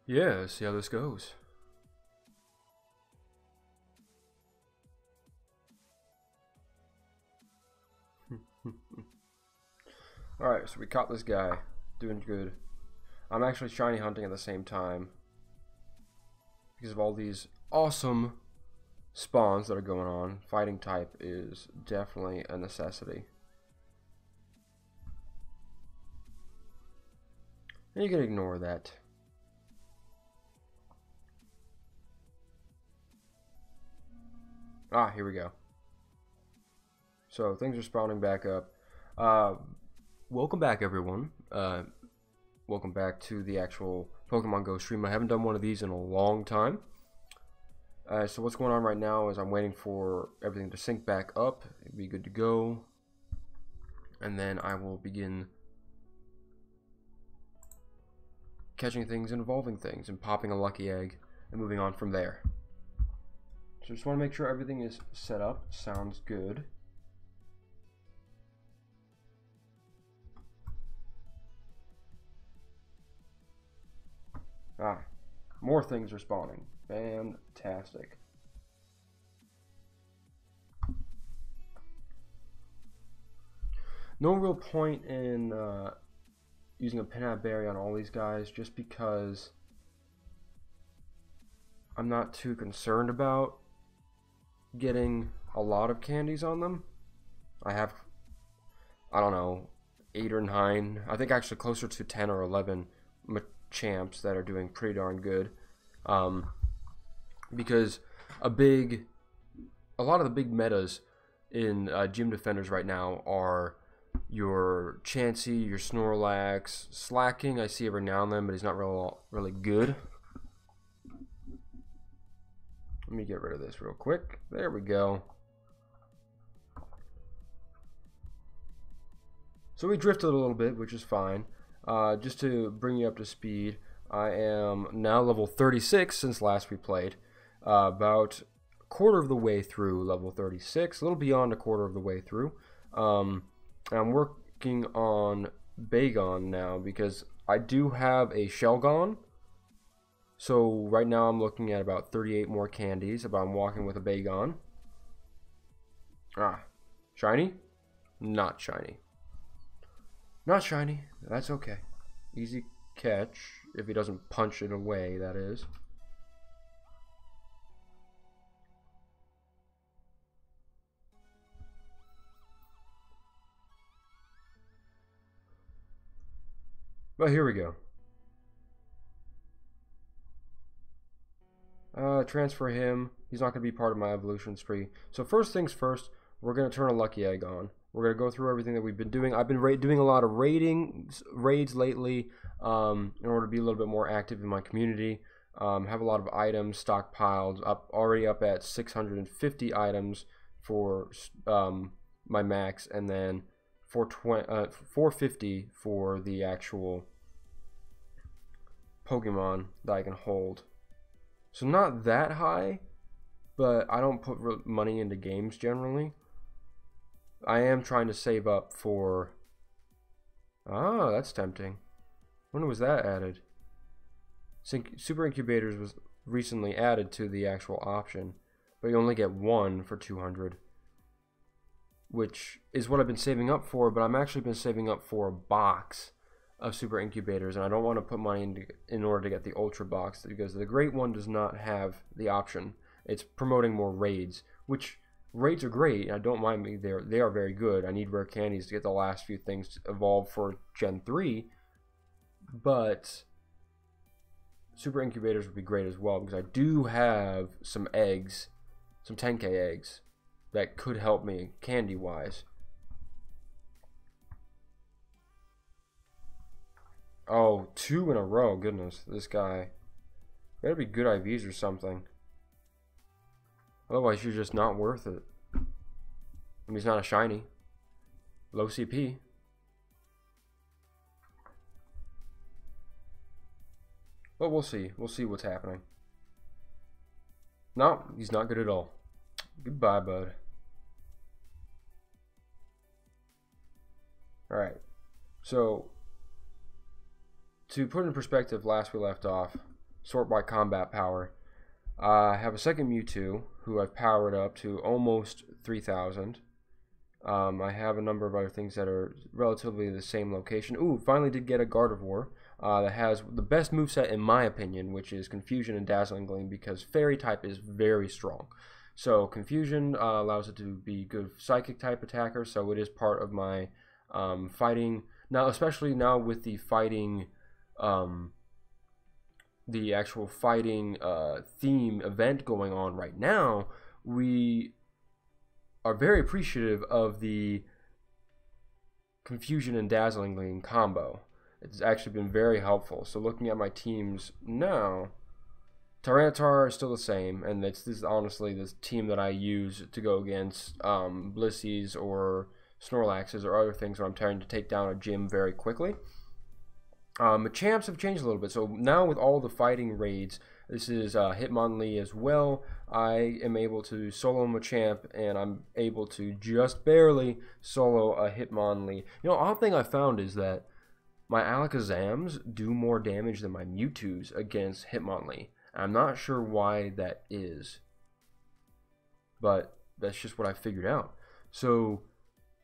Yeah, see how this goes. Alright, so we caught this guy. Doing good. I'm actually shiny hunting at the same time because of all these awesome spawns that are going on. Fighting type is definitely a necessity. And you can ignore that. Ah, here we go. So things are spawning back up. Welcome back, everyone. Welcome back to the actual Pokemon Go stream. I haven't done one of these in a long time. So what's going on right now is I'm waiting for everything to sync back up. It'll be good to go. And then I will begin catching things and evolving things and popping a lucky egg and moving on from there. So just want to make sure everything is set up. Sounds good. Ah, more things are spawning. Fantastic. No real point in using a Pinap Berry on all these guys just because I'm not too concerned about getting a lot of candies on them. I have, I don't know, 8 or 9, I think actually closer to 10 or 11 champs that are doing pretty darn good, because a lot of the big metas in gym defenders right now are your Chansey, your Snorlax, Slacking. I see every now and then, but he's not really good. Let me get rid of this real quick. There we go. So we drifted a little bit, which is fine. Just to bring you up to speed, I am now level 36 since last we played. About a quarter of the way through level 36, a little beyond a quarter of the way through. I'm working on Bagon now because I do have a Shelgon. So right now I'm looking at about 38 more candies, but I'm walking with a Bagon. Ah, shiny? Not shiny. Not shiny. That's okay. Easy catch. If he doesn't punch it away, that is. But here we go. Transfer him. He's not going to be part of my evolution spree. So first things first, we're going to turn a lucky egg on. We're going to go through everything that we've been doing. I've been doing a lot of raids lately in order to be a little bit more active in my community. Have a lot of items stockpiled, already up at 650 items for my max, and then 450 for the actual Pokemon that I can hold. So not that high, but I don't put money into games generally. I am trying to save up for... Ah, that's tempting. When was that added? Super Incubators was recently added to the actual option, but you only get 1 for 200. Which is what I've been saving up for, but I'm actually been saving up for a box of Super Incubators, and I don't want to put money in order to get the Ultra Box, because the Great One does not have the option. It's promoting more raids, which raids are great. I don't mind me. They are very good. I need rare candies to get the last few things to evolve for Gen 3, but Super Incubators would be great as well, because I do have some eggs, some 10k eggs, that could help me candy-wise. Oh, 2 in a row. Goodness, this guy. Better be good IVs or something. Otherwise, you're just not worth it. I mean, he's not a shiny. Low CP. But we'll see. We'll see what's happening. No, he's not good at all. Goodbye, bud. Alright. So, to put in perspective, last we left off, sort by combat power. I have a second Mewtwo who I've powered up to almost 3,000. I have a number of other things that are relatively the same location. Ooh, finally did get a Gardevoir that has the best moveset in my opinion, which is Confusion and Dazzling Gleam, because Fairy type is very strong. So Confusion allows it to be good Psychic type attacker, so it is part of my fighting. Now, especially now with the fighting, the actual fighting theme event going on right now, we are very appreciative of the Confusion and Dazzling Gleam combo. It's actually been very helpful. So looking at my teams now, Tyranitar is still the same, and this is honestly the team that I use to go against Blissies or Snorlaxes or other things where I'm trying to take down a gym very quickly. Machamps have changed a little bit, so now with all the fighting raids, this is Hitmonlee as well. I am able to solo Machamp, and I'm able to just barely solo a Hitmonlee. You know, odd thing I found is that my Alakazams do more damage than my Mewtwo's against Hitmonlee. I'm not sure why that is, but that's just what I figured out. So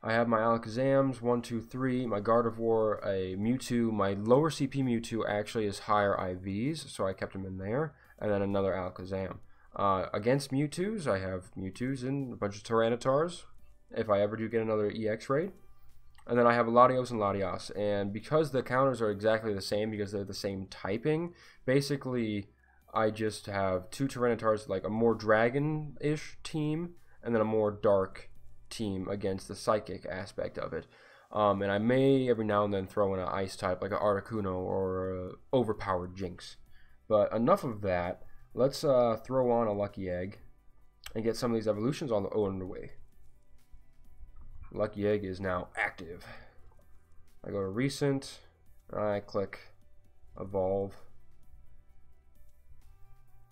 I have my Alakazams, 1, 2, 3, my Gardevoir, a Mewtwo. My lower CP Mewtwo actually is higher IVs, so I kept him in there, and then another Alakazam. Against Mewtwo's, I have Mewtwo's and a bunch of Tyranitars, if I ever do get another EX raid. And then I have Latios and Latias, and because the counters are exactly the same, because they're the same typing, basically I just have 2 Tyranitars, like a more dragon-ish team, and then a more dark team against the psychic aspect of it. And I may every now and then throw in an ice type like an Articuno or a overpowered Jinx. But enough of that. Let's throw on a Lucky Egg and get some of these evolutions on the way. Lucky Egg is now active. I go to recent, I click evolve.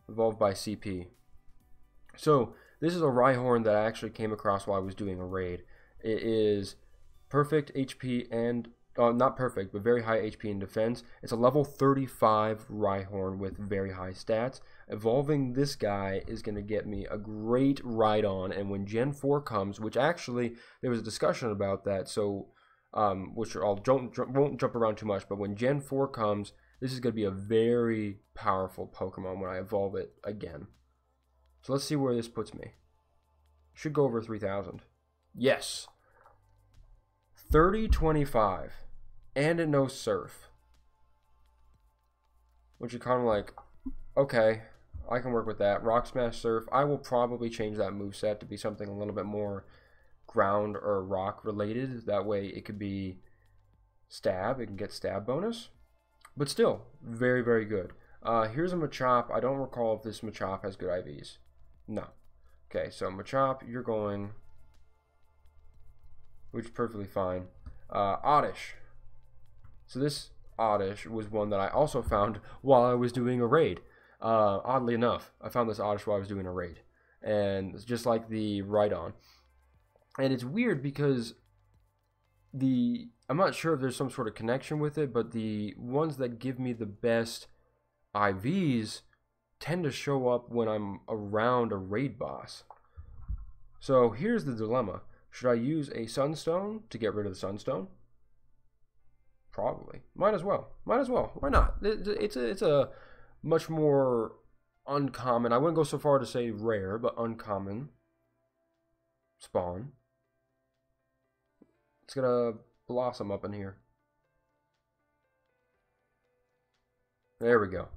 Evolve by CP. So this is a Rhyhorn that I actually came across while I was doing a raid. It is perfect HP and, not perfect, but very high HP and defense. It's a level 35 Rhyhorn with very high stats. Evolving this guy is going to get me a great ride on, and when Gen 4 comes, which actually, there was a discussion about that, so, which I won't jump around too much, but when Gen 4 comes, this is going to be a very powerful Pokemon when I evolve it again. So let's see where this puts me. Should go over 3,000. Yes. 30-25. And it knows Surf. Which is kind of like, okay, I can work with that. Rock Smash Surf. I will probably change that moveset to be something a little bit more ground or rock related. That way it could be stab. It can get stab bonus. But still, very, very good. Here's a Machop. I don't recall if this Machop has good IVs. No. Okay, so Machop, you're going, which is perfectly fine. Oddish. So this Oddish was one that I also found while I was doing a raid. Oddly enough, I found this Oddish while I was doing a raid. And it's just like the Rhydon. And it's weird because I'm not sure if there's some sort of connection with it, but the ones that give me the best IVs tend to show up when I'm around a raid boss. So here's the dilemma. Should I use a Sunstone to get rid of the Sunstone? Probably. Might as well. Might as well. Why not? It's a much more uncommon, I wouldn't go so far to say rare, but uncommon spawn. It's gonna blossom up in here. There we go.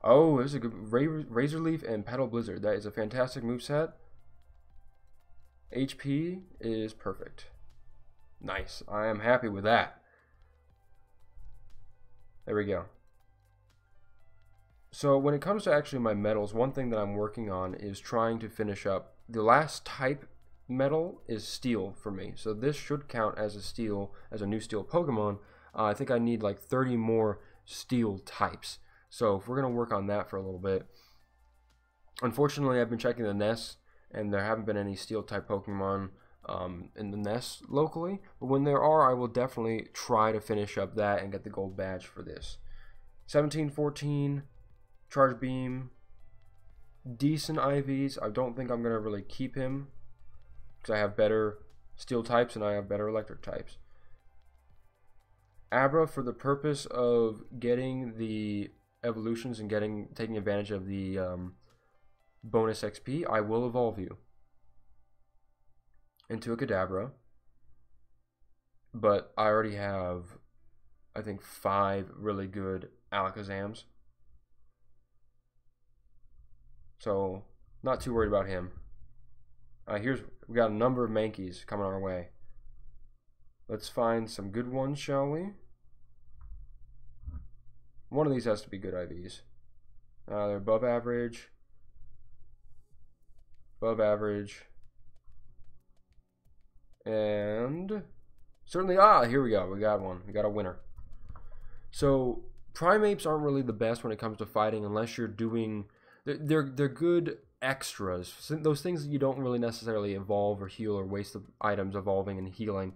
Oh, this is a good Razor Leaf and Petal Blizzard. That is a fantastic moveset. HP is perfect. Nice. I am happy with that. There we go. So when it comes to actually my medals, one thing that I'm working on is trying to finish up. The last type medal is Steel for me. So this should count as a Steel, as a new Steel Pokemon. I think I need like 30 more Steel types. So if we're going to work on that for a little bit. Unfortunately, I've been checking the nests, and there haven't been any Steel-type Pokemon in the nests locally. But when there are, I will definitely try to finish up that and get the gold badge for this. 17, 14, charge beam, decent IVs. I don't think I'm going to really keep him because I have better steel types and I have better electric types. Abra, for the purpose of getting the evolutions and taking advantage of the bonus XP, I will evolve you into a Kadabra. But I already have, I think, 5 really good Alakazams. So, not too worried about him. We got a number of Mankeys coming our way. Let's find some good ones, shall we? One of these has to be good IVs. They're above average. Above average. And certainly, here we go. We got one. We got a winner. So, Primates aren't really the best when it comes to fighting unless you're doing... They're good extras. Those things that you don't really necessarily evolve or heal or waste the items evolving and healing.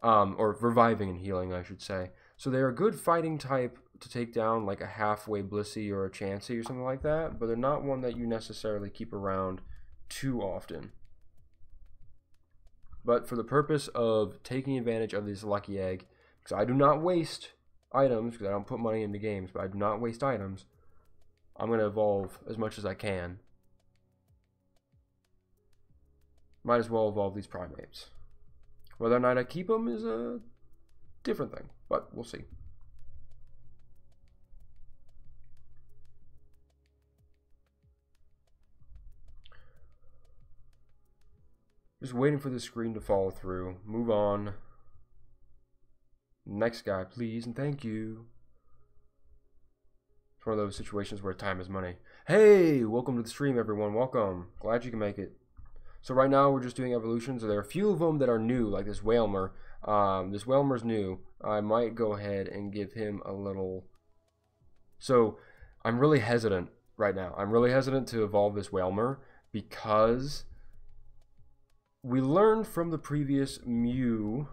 Or reviving and healing, I should say. So they're a good fighting type to take down, like a halfway Blissey or a Chansey or something like that, but they're not one that you necessarily keep around too often. But for the purpose of taking advantage of this lucky egg, because I do not waste items, because I don't put money into games, but I do not waste items, I'm going to evolve as much as I can. Might as well evolve these Primates. Whether or not I keep them is a different thing, but we'll see. Just waiting for the screen to follow through. Move on. Next guy, please, and thank you. It's one of those situations where time is money. Hey, welcome to the stream, everyone. Welcome. Glad you can make it. So right now we're just doing evolutions. There are a few of them that are new, like this Whalmer. This Whalmer's new. I might go ahead and give him a little... So I'm really hesitant right now. I'm really hesitant to evolve this Whalmer because we learned from the previous Mew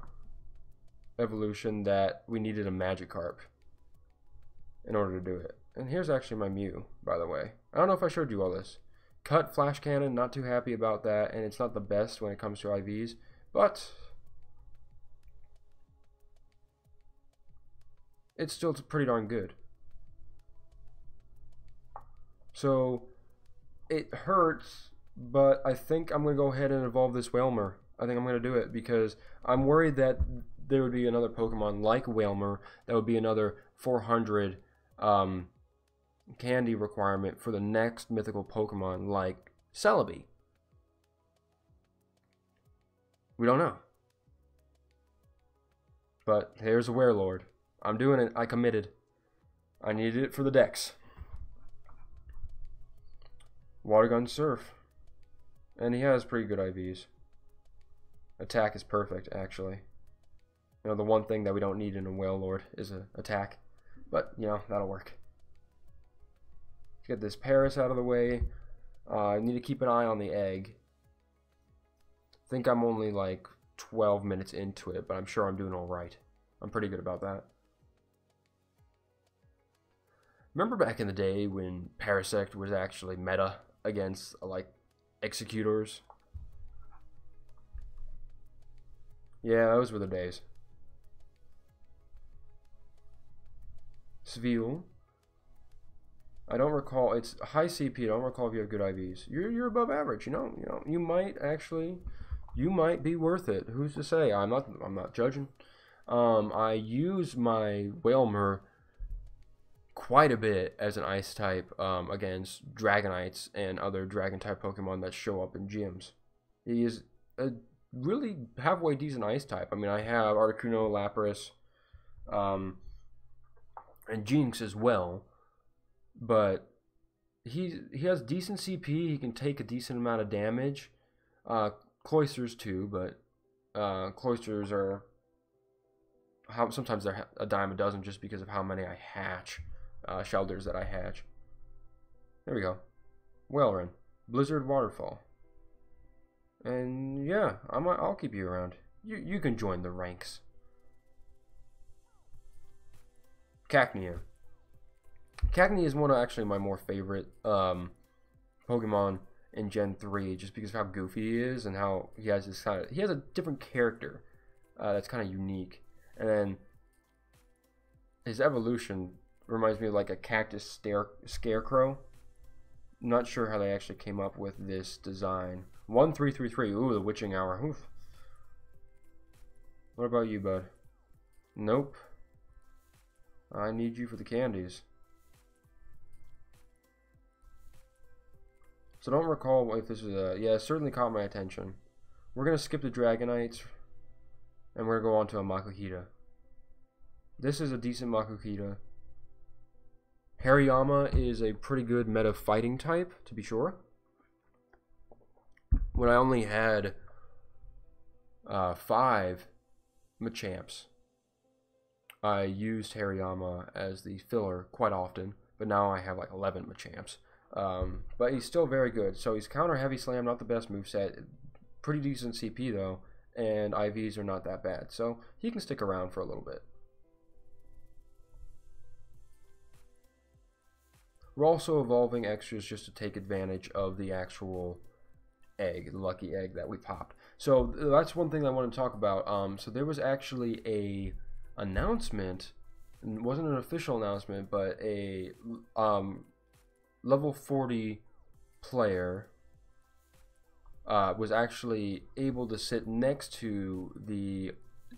evolution that we needed a Magikarp in order to do it. And here's actually my Mew, by the way. I don't know if I showed you all this. Cut Flash Cannon, not too happy about that, and it's not the best when it comes to IVs, but it's still pretty darn good. So it hurts, but I think I'm going to go ahead and evolve this Whalmer. I think I'm going to do it because I'm worried that there would be another Pokemon like Whalmer that would be another 400 candy requirement for the next mythical Pokemon like Celebi. We don't know. But here's a Werelord. I'm doing it. I committed. I needed it for the decks. Water Gun Surf. And he has pretty good IVs. Attack is perfect, actually. You know, the one thing that we don't need in a Werelord is an attack. But, you know, that'll work. Get this Paris out of the way. I need to keep an eye on the egg. I think I'm only like 12 minutes into it, but I'm sure I'm doing alright. I'm pretty good about that. Remember back in the day when Parasect was actually meta against like Executors? Yeah, those were the days. Sveal. I don't recall. It's high CP. I don't recall if you have good IVs. You're above average. You know. You might actually. You might be worth it. Who's to say? I'm not judging. I use my Whalmer quite a bit as an ice type against Dragonites and other dragon type Pokemon that show up in gyms. He is a really halfway decent ice type. I mean, I have Articuno, Lapras, and Jinx as well. But he has decent CP. He can take a decent amount of damage. Cloisters too, but Cloisters are sometimes they're a dime a dozen just because of how many I hatch. Shelters that I hatch. There we go. Whaleren. Blizzard Waterfall. And yeah, I'll keep you around. You can join the ranks. Cacnea. Cagny is one of actually my more favorite Pokemon in Gen 3, just because of how goofy he is and how he has this kind of, he has a different character that's kind of unique. And then his evolution reminds me of like a cactus scarecrow. Not sure how they actually came up with this design. 1333. Ooh, the witching hour. Oof. What about you, bud? Nope. I need you for the candies. So don't recall if this is a... Yeah, it certainly caught my attention. We're going to skip the Dragonites, and we're going to go on to a Makuhita. This is a decent Makuhita. Hariyama is a pretty good meta fighting type, to be sure. When I only had 5 Machamps, I used Hariyama as the filler quite often, but now I have like 11 Machamps. But he's still very good. So he's counter heavy slam, not the best moveset. Pretty decent CP though, and IVs are not that bad. So he can stick around for a little bit. We're also evolving extras just to take advantage of the actual egg, the lucky egg that we popped. So that's one thing I want to talk about. So there was actually a announcement, it wasn't an official announcement, but a level 40 player was actually able to sit next to the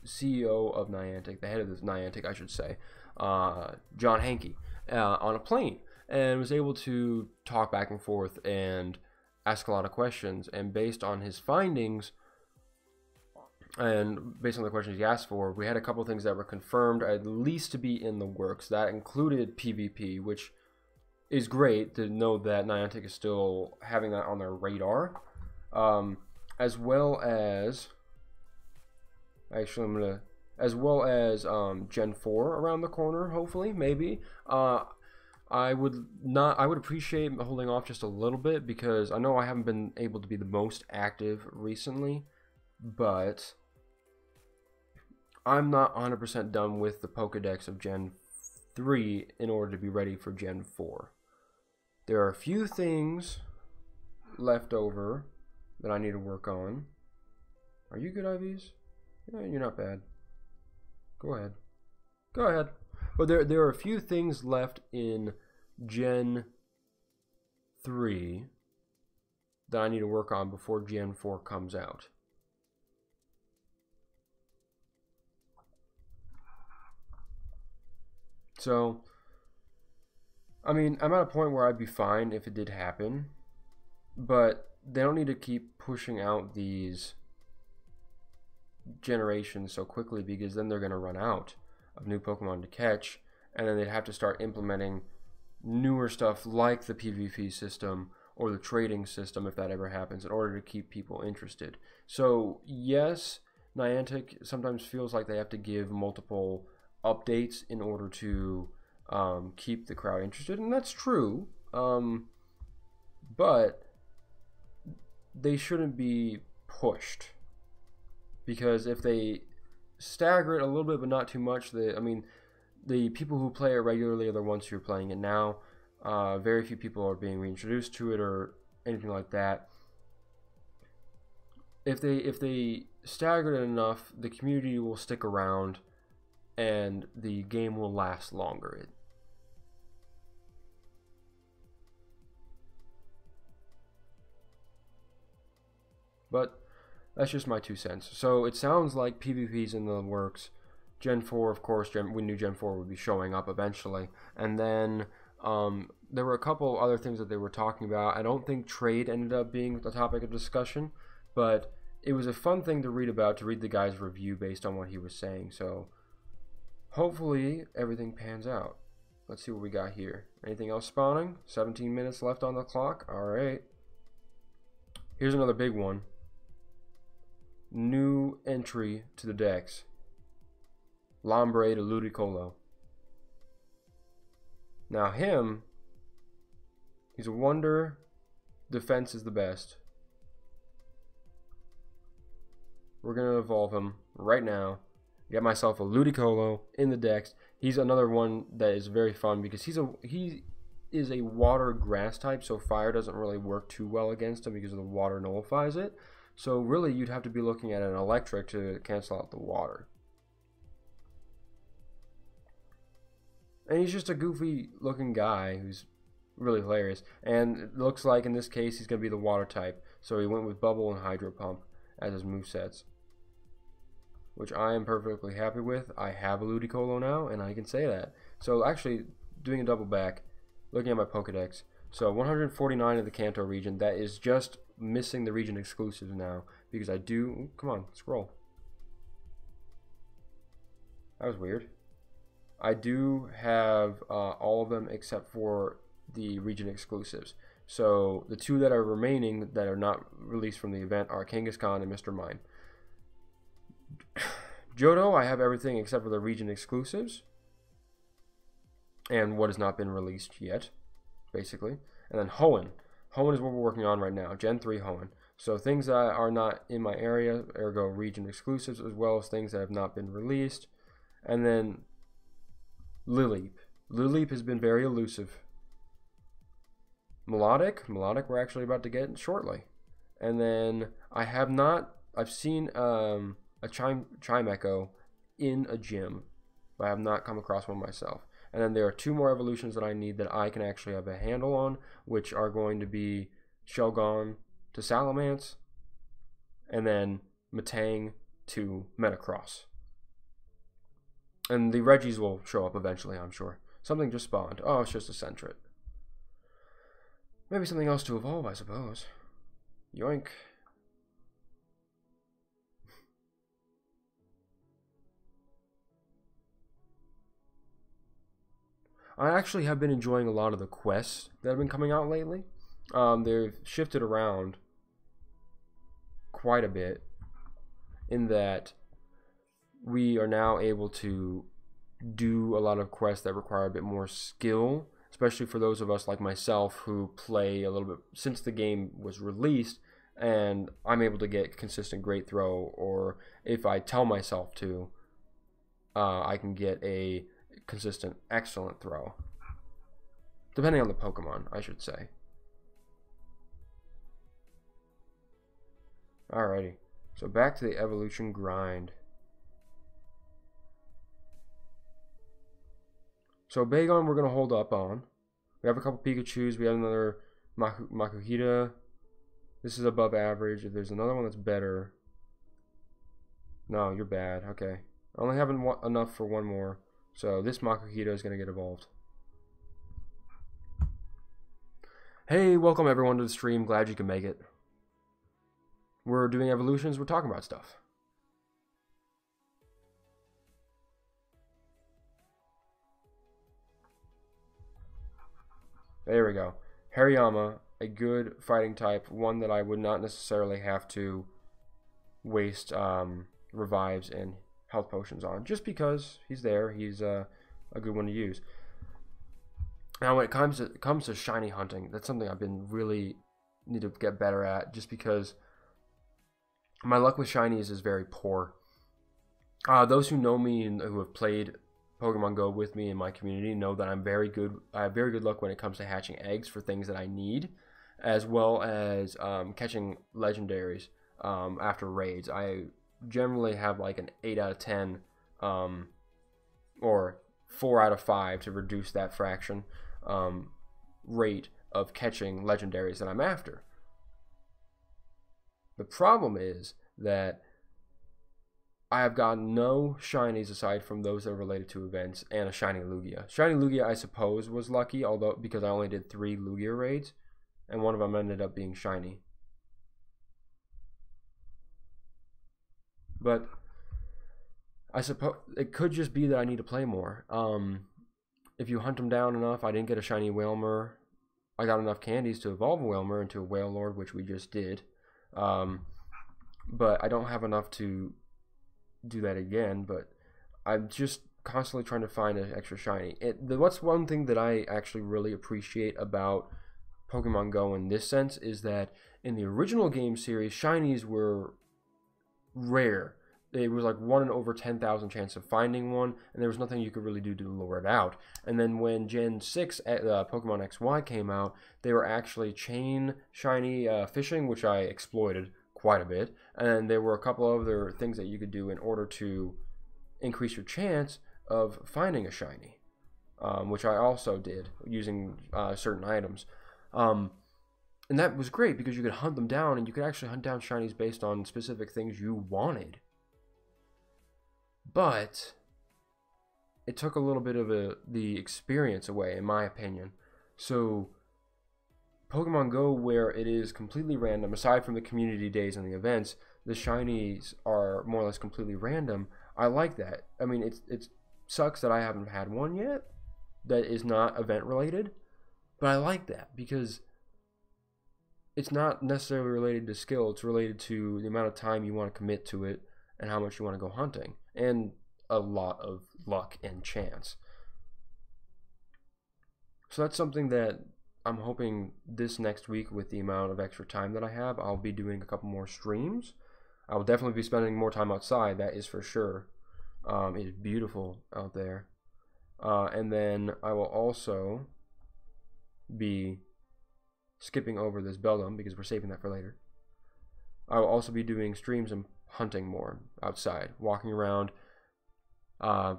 CEO of Niantic, the head of this Niantic, I should say, John Hankey, on a plane, and was able to talk back and forth and ask a lot of questions. And based on his findings and based on the questions he asked for, we had a couple things that were confirmed at least to be in the works. That included PvP, which is great to know that Niantic is still having that on their radar, as well as Gen 4 around the corner, hopefully, maybe. I would appreciate holding off just a little bit, because I know I haven't been able to be the most active recently, but I'm not 100% done with the Pokedex of Gen 3 in order to be ready for Gen 4. There are a few things left over that I need to work on. Are you good, IVs? Yeah, you're not bad. Go ahead. Go ahead. But there are a few things left in Gen 3 that I need to work on before Gen 4 comes out. So, I mean, I'm at a point where I'd be fine if it did happen, but they don't need to keep pushing out these generations so quickly, because then they're going to run out of new Pokemon to catch, and then they'd have to start implementing newer stuff like the PvP system or the trading system, if that ever happens, in order to keep people interested. So yes, Niantic sometimes feels like they have to give multiple updates in order to keep the crowd interested, and that's true, but they shouldn't be pushed, because if they stagger it a little bit but not too much, the people who play it regularly are the ones who are playing it now. Very few people are being reintroduced to it or anything like that. If they stagger it enough, the community will stick around and the game will last longer. But that's just my 2 cents. So it sounds like PvP's in the works. Gen 4, of course, we knew Gen 4 would be showing up eventually. And then there were a couple other things that they were talking about. I don't think trade ended up being the topic of discussion, but it was a fun thing to read about, to read the guy's review based on what he was saying. So hopefully everything pans out. Let's see what we got here. Anything else spawning? 17 minutes left on the clock. All right. Here's another big one. New entry to the Dex. Lombre to Ludicolo. Now he's a wonder. Defense is the best. We're going to evolve him right now Get myself a Ludicolo in the dex. He's another one that is very fun because he is a water grass type, so fire doesn't really work too well against him because the water nullifies it. So really you'd have to be looking at an electric to cancel out the water. And he's just a goofy looking guy who's really hilarious. And it looks like in this case he's going to be the water type. So he went with Bubble and Hydro Pump as his movesets, which I am perfectly happy with. I have a Ludicolo now, and I can say that. So actually, doing a double back, looking at my Pokedex, so 149 of the Kanto region, that is just missing the region exclusives now, because I do, come on, scroll. That was weird. I do have all of them except for the region exclusives. So the two that are remaining that are not released from the event are Kangaskhan and Mr. Mime. Johto, I have everything except for the region exclusives and what has not been released yet, basically. And then Hoenn. Hoenn is what we're working on right now, Gen 3 Hoenn. So things that are not in my area, ergo region exclusives, as well as things that have not been released. And then Lileep. Lileep has been very elusive. Melodic we're actually about to get shortly. And then I've seen a Chimecho in a gym, but I have not come across one myself. And then there are two more evolutions that I need that I can actually have a handle on, which are going to be Shelgon to Salamence, and then Metang to Metacross. And the Reggies will show up eventually, I'm sure. Something just spawned. Oh, it's just a Sentret. Maybe something else to evolve, I suppose. Yoink. I actually have been enjoying a lot of the quests that have been coming out lately. They've shifted around quite a bit in that we are now able to do a lot of quests that require a bit more skill, especially for those of us like myself who play a little bit since the game was released, and I'm able to get consistent great throw, or if I tell myself to, I can get a consistent excellent throw, depending on the Pokemon, I should say. Alrighty, so back to the evolution grind. So Bagon we're going to hold up on. We have a couple Pikachus. We have another Makuhita. This is above average. If there's another one that's better. No, you're bad. Okay. I only have enough for one more. So this Makuhita is going to get evolved. Hey, welcome everyone to the stream. Glad you can make it. We're doing evolutions. We're talking about stuff. There we go. Hariyama, a good fighting type, one that I would not necessarily have to waste revives and health potions on, just because he's there. He's a good one to use. Now, when it comes to shiny hunting, that's something I've been really need to get better at, just because my luck with shinies is very poor. Those who know me and who have played Pokemon Go with me in my community know that I'm very good. I have very good luck when it comes to hatching eggs for things that I need, as well as catching legendaries after raids. I generally have like an 8 out of 10 or 4 out of 5 to reduce that fraction rate of catching legendaries that I'm after. The problem is that I have gotten no shinies aside from those that are related to events and a shiny Lugia. Shiny Lugia, I suppose, was lucky, although because I only did 3 Lugia raids, and one of them ended up being shiny. But I suppose it could just be that I need to play more. If you hunt them down enough, I didn't get a shiny Wailmer. I got enough candies to evolve a Wailmer into a Wailord, which we just did. But I don't have enough to do that again, but I'm just constantly trying to find an extra shiny. What's one thing that I actually really appreciate about Pokemon Go in this sense is that in the original game series, shinies were rare. it was like 1 in over 10,000 chance of finding one, and there was nothing you could really do to lure it out. And then when Gen 6 Pokemon XY came out, they were actually chain shiny fishing, which I exploited quite a bit. And there were a couple other things that you could do in order to increase your chance of finding a shiny, which I also did using certain items. And that was great because you could hunt them down, and you could actually hunt down shinies based on specific things you wanted. But it took a little bit of the experience away, in my opinion. So Pokemon Go, where it is completely random, aside from the community days and the events, the shinies are more or less completely random. I like that. I mean, it sucks that I haven't had one yet that is not event related, but I like that because it's not necessarily related to skill. It's related to the amount of time you want to commit to it and how much you want to go hunting, and a lot of luck and chance. So that's something that I'm hoping this next week, with the amount of extra time that I have, I'll be doing a couple more streams. I will definitely be spending more time outside, that is for sure. It is beautiful out there. And then I will also be skipping over this Beldum because we're saving that for later. I will also be doing streams and hunting more outside, walking around,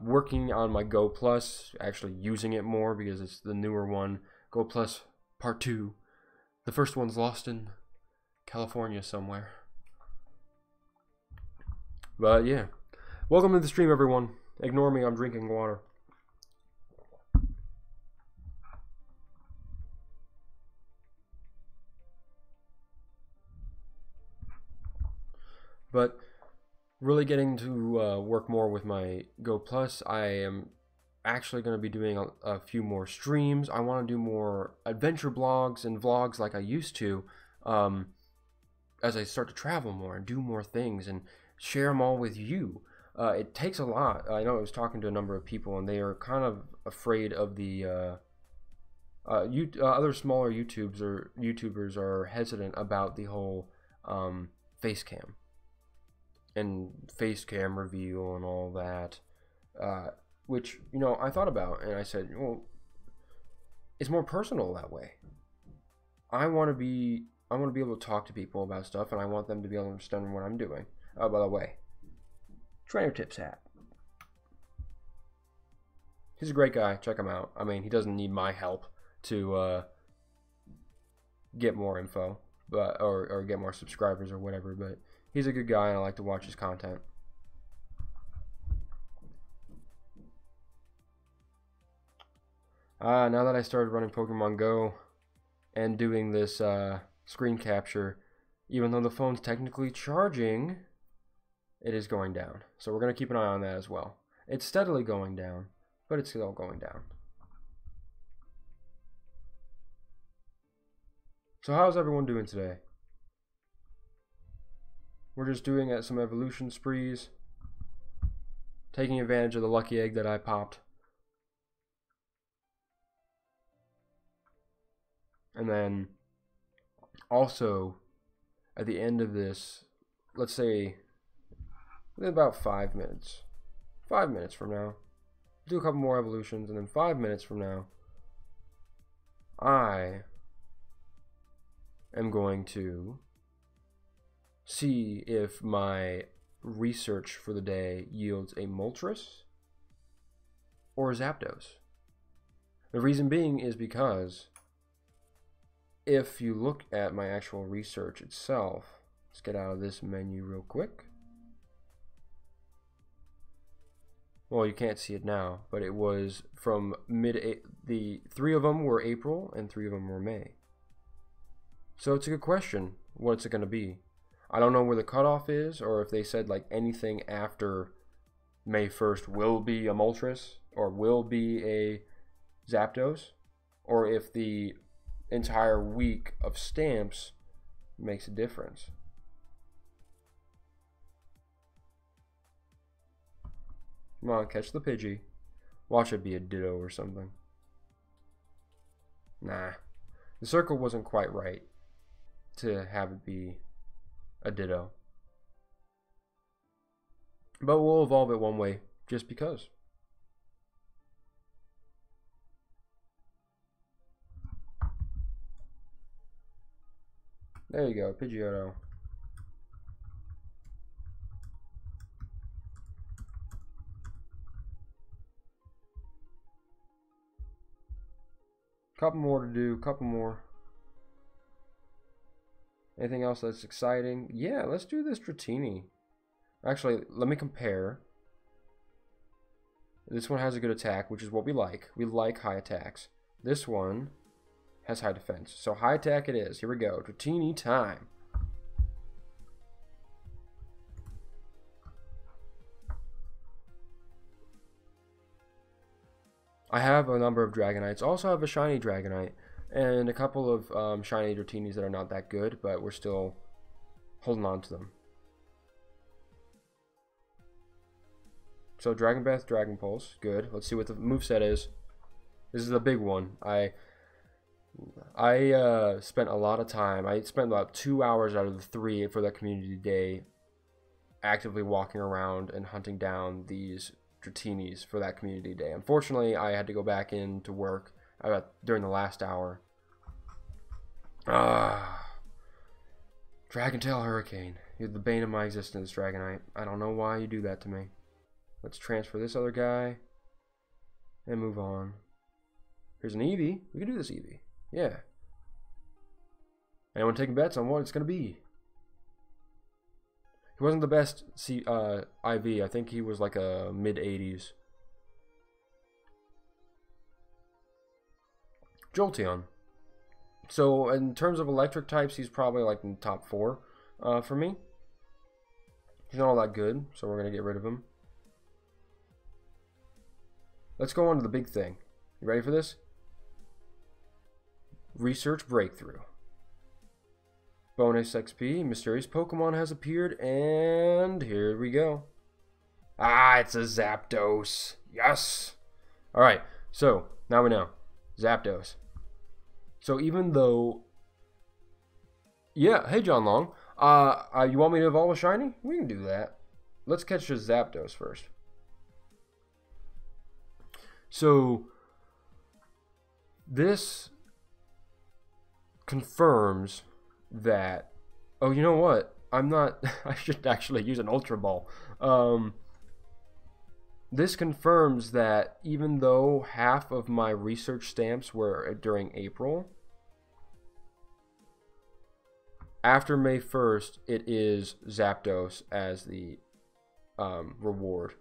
working on my Go Plus, actually using it more because it's the newer one, Go Plus Part 2. The first one's lost in California somewhere. But yeah, welcome to the stream, everyone. Ignore me, I'm drinking water. But really getting to work more with my Go Plus, I am actually going to be doing a few more streams. I want to do more adventure blogs and vlogs like I used to, as I start to travel more and do more things and share them all with you. It takes a lot. I know I was talking to a number of people, and they are kind of afraid of the other smaller YouTubers are hesitant about the whole face cam and face cam reveal and all that, which, you know, I thought about, and I said, well, it's more personal that way. I want to be able to talk to people about stuff, and I want them to be able to understand what I'm doing. Oh, by the way, Trainer Tips hat. He's a great guy. Check him out. I mean, he doesn't need my help to get more info, but or get more subscribers or whatever, but he's a good guy, and I like to watch his content. Now that I started running Pokemon Go and doing this screen capture, even though the phone's technically charging, it is going down. So we're going to keep an eye on that as well. It's steadily going down, but it's still going down. So how's everyone doing today? We're just doing some evolution sprees, taking advantage of the lucky egg that I popped. And then also at the end of this, let's say in about 5 minutes. 5 minutes from now, do a couple more evolutions, and then 5 minutes from now, I am going to see if my research for the day yields a Moltres or a Zapdos. The reason being is because if you look at my actual research itself, let's get out of this menu real quick. Well, you can't see it now, but it was from the 3 of them were April and 3 of them were May. So it's a good question. What's it going to be? I don't know where the cutoff is, or if they said like anything after May 1st will be a Moltres or will be a Zapdos, or if the entire week of stamps makes a difference. Come on, catch the Pidgey. Watch it be a Ditto or something. Nah. The circle wasn't quite right to have it be a Ditto. But we'll evolve it one way, just because. There you go, Pidgeotto. Couple more to do, couple more. Anything else that's exciting? Yeah, let's do this Dratini. Actually, let me compare. This one has a good attack, which is what we like. We like high attacks. This one has high defense. So high attack it is. Here we go. Dratini time. I have a number of Dragonites. Also have a shiny Dragonite. And a couple of shiny Dratinis that are not that good, but we're still holding on to them. So Dragon Breath, Dragon Pulse, good. Let's see what the moveset is. This is the big one. I spent a lot of time. I spent about 2 hours out of the 3 for that community day actively walking around and hunting down these Dratinis for that community day. Unfortunately, I had to go back into work during the last hour. Dragon Tail Hurricane. You're the bane of my existence, Dragonite. I don't know why you do that to me. Let's transfer this other guy and move on. Here's an Eevee. We can do this Eevee. Yeah. Anyone taking bets on what it's going to be? He wasn't the best IV. I think he was like a mid-80s. Jolteon. So in terms of electric types, he's probably like in the top 4 for me. He's not all that good, so we're going to get rid of him. Let's go on to the big thing. You ready for this? Research breakthrough. Bonus XP. Mysterious Pokemon has appeared, and here we go. It's a Zapdos. Yes. All right. So now we know Zapdos. So even though, yeah. Hey, John Long. You want me to evolve a shiny? We can do that. Let's catch the Zapdos first. So this confirms that, oh, you know what? I'm not, I should actually use an Ultra Ball. This confirms that even though half of my research stamps were during April, after May 1st, it is Zapdos as the reward.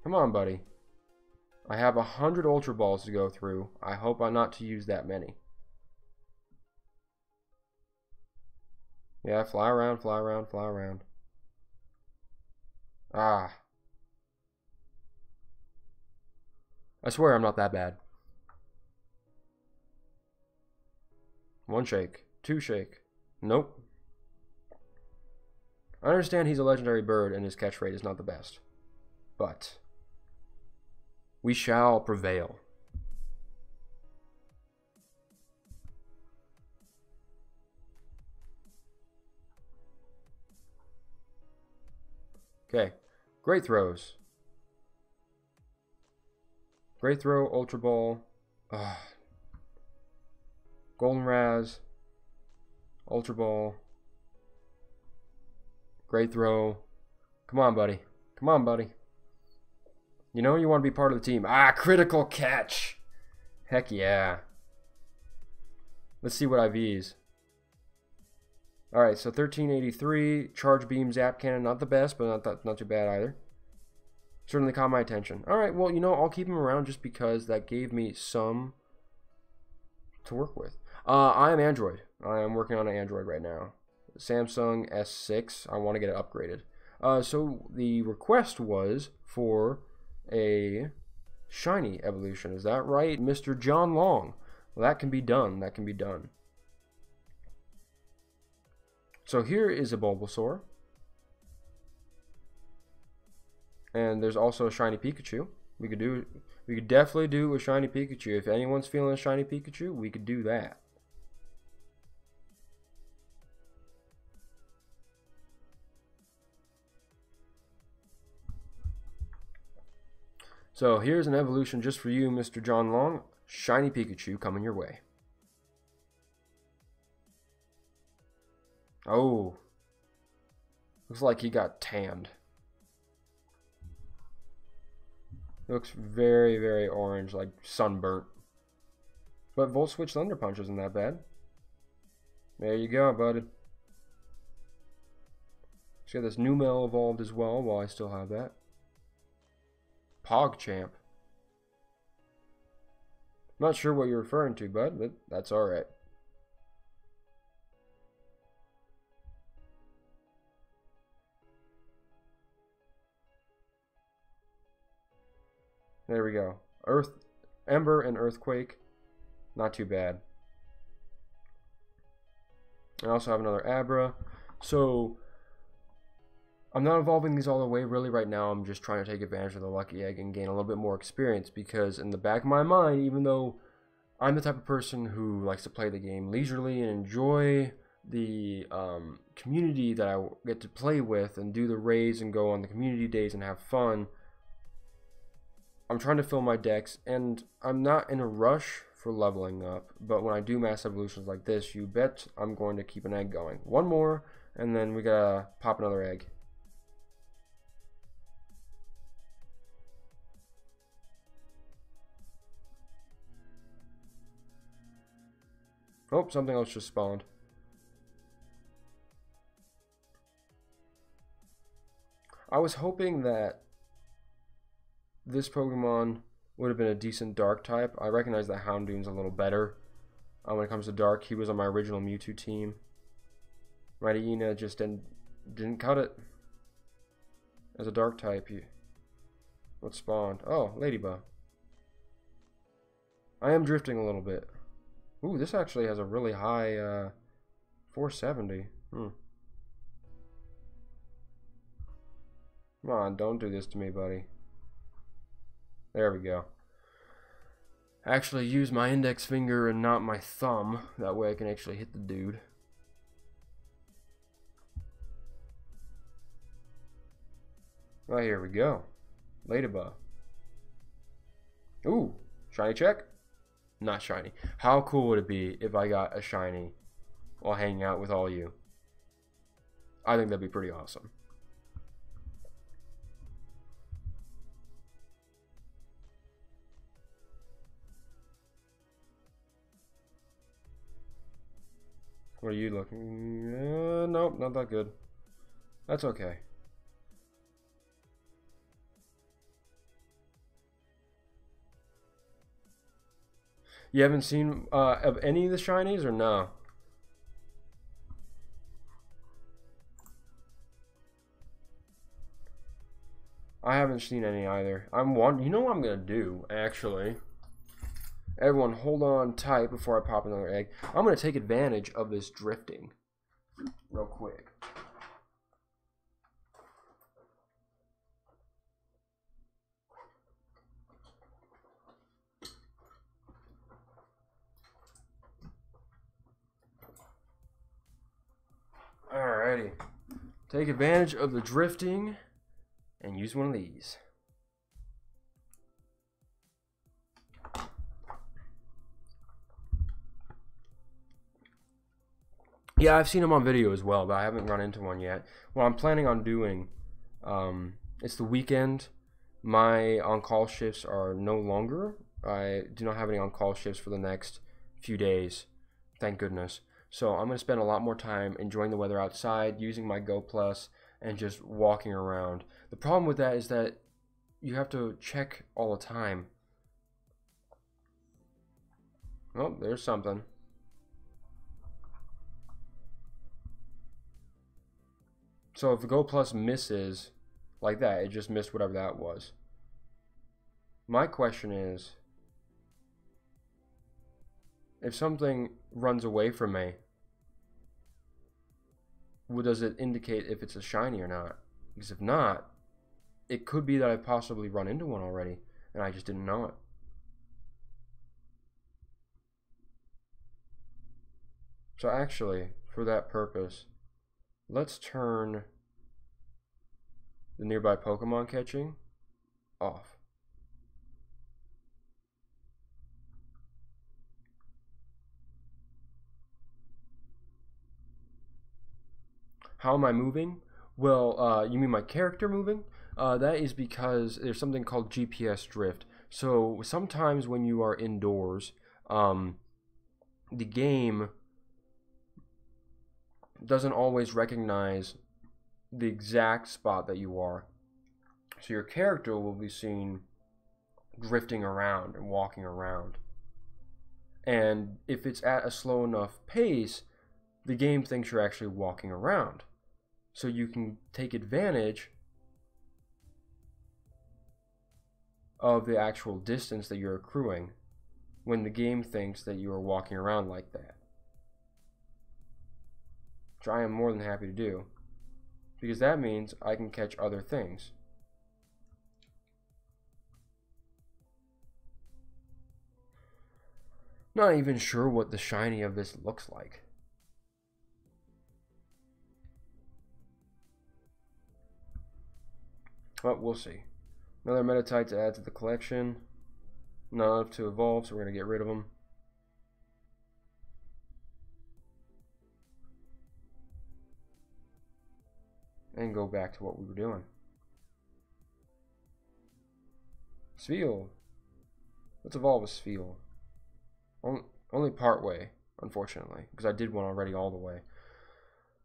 Come on, buddy. I have 100 Ultra Balls to go through. I hope I'm not to use that many. Yeah, fly around, fly around, fly around. I swear I'm not that bad. 1 shake. 2 shake. Nope. I understand he's a legendary bird and his catch rate is not the best. But we shall prevail. Okay. Great throws. Great throw, Ultra Ball. Golden Raz. Ultra Ball. Great throw. Come on, buddy. Come on, buddy. You know you want to be part of the team. Critical catch. Heck yeah. Let's see what IVs. Alright, so 1383. Charge Beam, Zap Cannon. Not the best, but not too bad either. Certainly caught my attention. Alright, well, you know, I'll keep him around just because that gave me some to work with. I am Android. I am working on an Android right now. Samsung S6. I want to get it upgraded. So the request was for a shiny evolution. Is that right, Mr. John Long? Well, that can be done. That can be done. So here is a Bulbasaur. And there's also a shiny Pikachu. We could definitely do a shiny Pikachu. If anyone's feeling a shiny Pikachu, we could do that. So here's an evolution just for you, Mr. John Long. Shiny Pikachu coming your way. Oh. Looks like he got tanned. Looks very, very orange, like sunburnt. But Volt Switch Thunder Punch isn't that bad. There you go, buddy. Let's get this Numel evolved as well while I still have that. PogChamp. Not sure what you're referring to, bud, but that's alright. There we go. Ember and Earthquake. Not too bad. I also have another Abra. So I'm not evolving these all the way really right now. I'm just trying to take advantage of the Lucky Egg and gain a little bit more experience, because in the back of my mind, even though I'm the type of person who likes to play the game leisurely and enjoy the community that I get to play with and do the raids and go on the community days and have fun, I'm trying to fill my decks, and I'm not in a rush for leveling up, but when I do mass evolutions like this, you bet I'm going to keep an egg going. One more, and then we gotta pop another egg. Oh, something else just spawned. I was hoping that this Pokemon would have been a decent dark type. I recognize that Houndoom's a little better when it comes to dark. He was on my original Mewtwo team. Mightyena just didn't cut it as a dark type. What spawned? Oh, Ladybug. I am drifting a little bit. Ooh, this actually has a really high 470. Come on, don't do this to me, buddy. There we go. Actually use my index finger and not my thumb. That way I can actually hit the dude. Well, here we go. Ladybug. Ooh, shiny check? Not shiny. How cool would it be if I got a shiny while hanging out with all you? I think that'd be pretty awesome. What are you looking? Nope, not that good. That's okay. You haven't seen of any of the shinies, or no? I haven't seen any either. You know what I'm gonna do, actually? Everyone hold on tight before I pop another egg. I'm gonna take advantage of this drifting real quick. Alrighty. Take advantage of the drifting and use one of these. Yeah, I've seen them on video as well, but I haven't run into one yet. What I'm planning on doing, it's the weekend. My on-call shifts are no longer. I do not have any on-call shifts for the next few days. Thank goodness. So I'm going to spend a lot more time enjoying the weather outside, using my Go Plus, and just walking around. The problem with that is that you have to check all the time. Oh, there's something. So if the Go Plus misses like that, it just missed whatever that was. My question is, if something runs away from me, does it indicate if it's a shiny or not? Because if not, it could be that I possibly run into one already and I just didn't know it. So actually, for that purpose, let's turn the nearby Pokemon catching off. How am I moving? Well, you mean my character moving? That is because there's something called GPS drift. So sometimes when you are indoors, the game doesn't always recognize the exact spot that you are. So your character will be seen drifting around and walking around. And if it's at a slow enough pace, the game thinks you're actually walking around. So you can take advantage of the actual distance that you're accruing when the game thinks that you are walking around like that. Which I am more than happy to do, because that means I can catch other things. Not even sure what the shiny of this looks like. But we'll see. Another metatite to add to the collection. Not enough to evolve, so we're going to get rid of them. And go back to what we were doing. Spheal. Let's evolve a Spheal. Only part way, unfortunately, because I did one already all the way.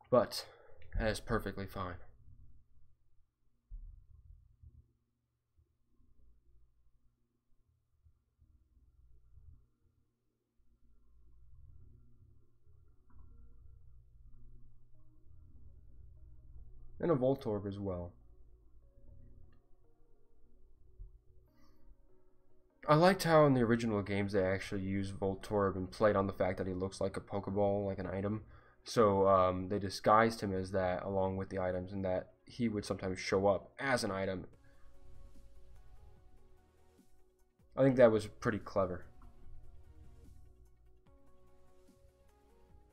But that is perfectly fine. And a Voltorb as well. I liked how in the original games they actually used Voltorb and played on the fact that he looks like a Pokeball, like an item. So they disguised him as that along with the items, and that he would sometimes show up as an item. I think that was pretty clever.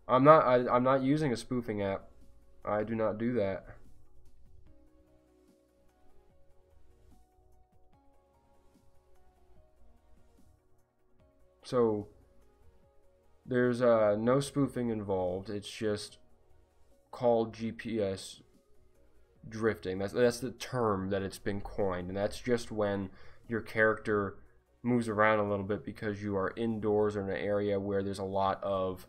I'm not using a spoofing app. I do not do that. So there's no spoofing involved. It's just called GPS drifting. That's the term that it's been coined, and that's just when your character moves around a little bit because you are indoors or in an area where there's a lot of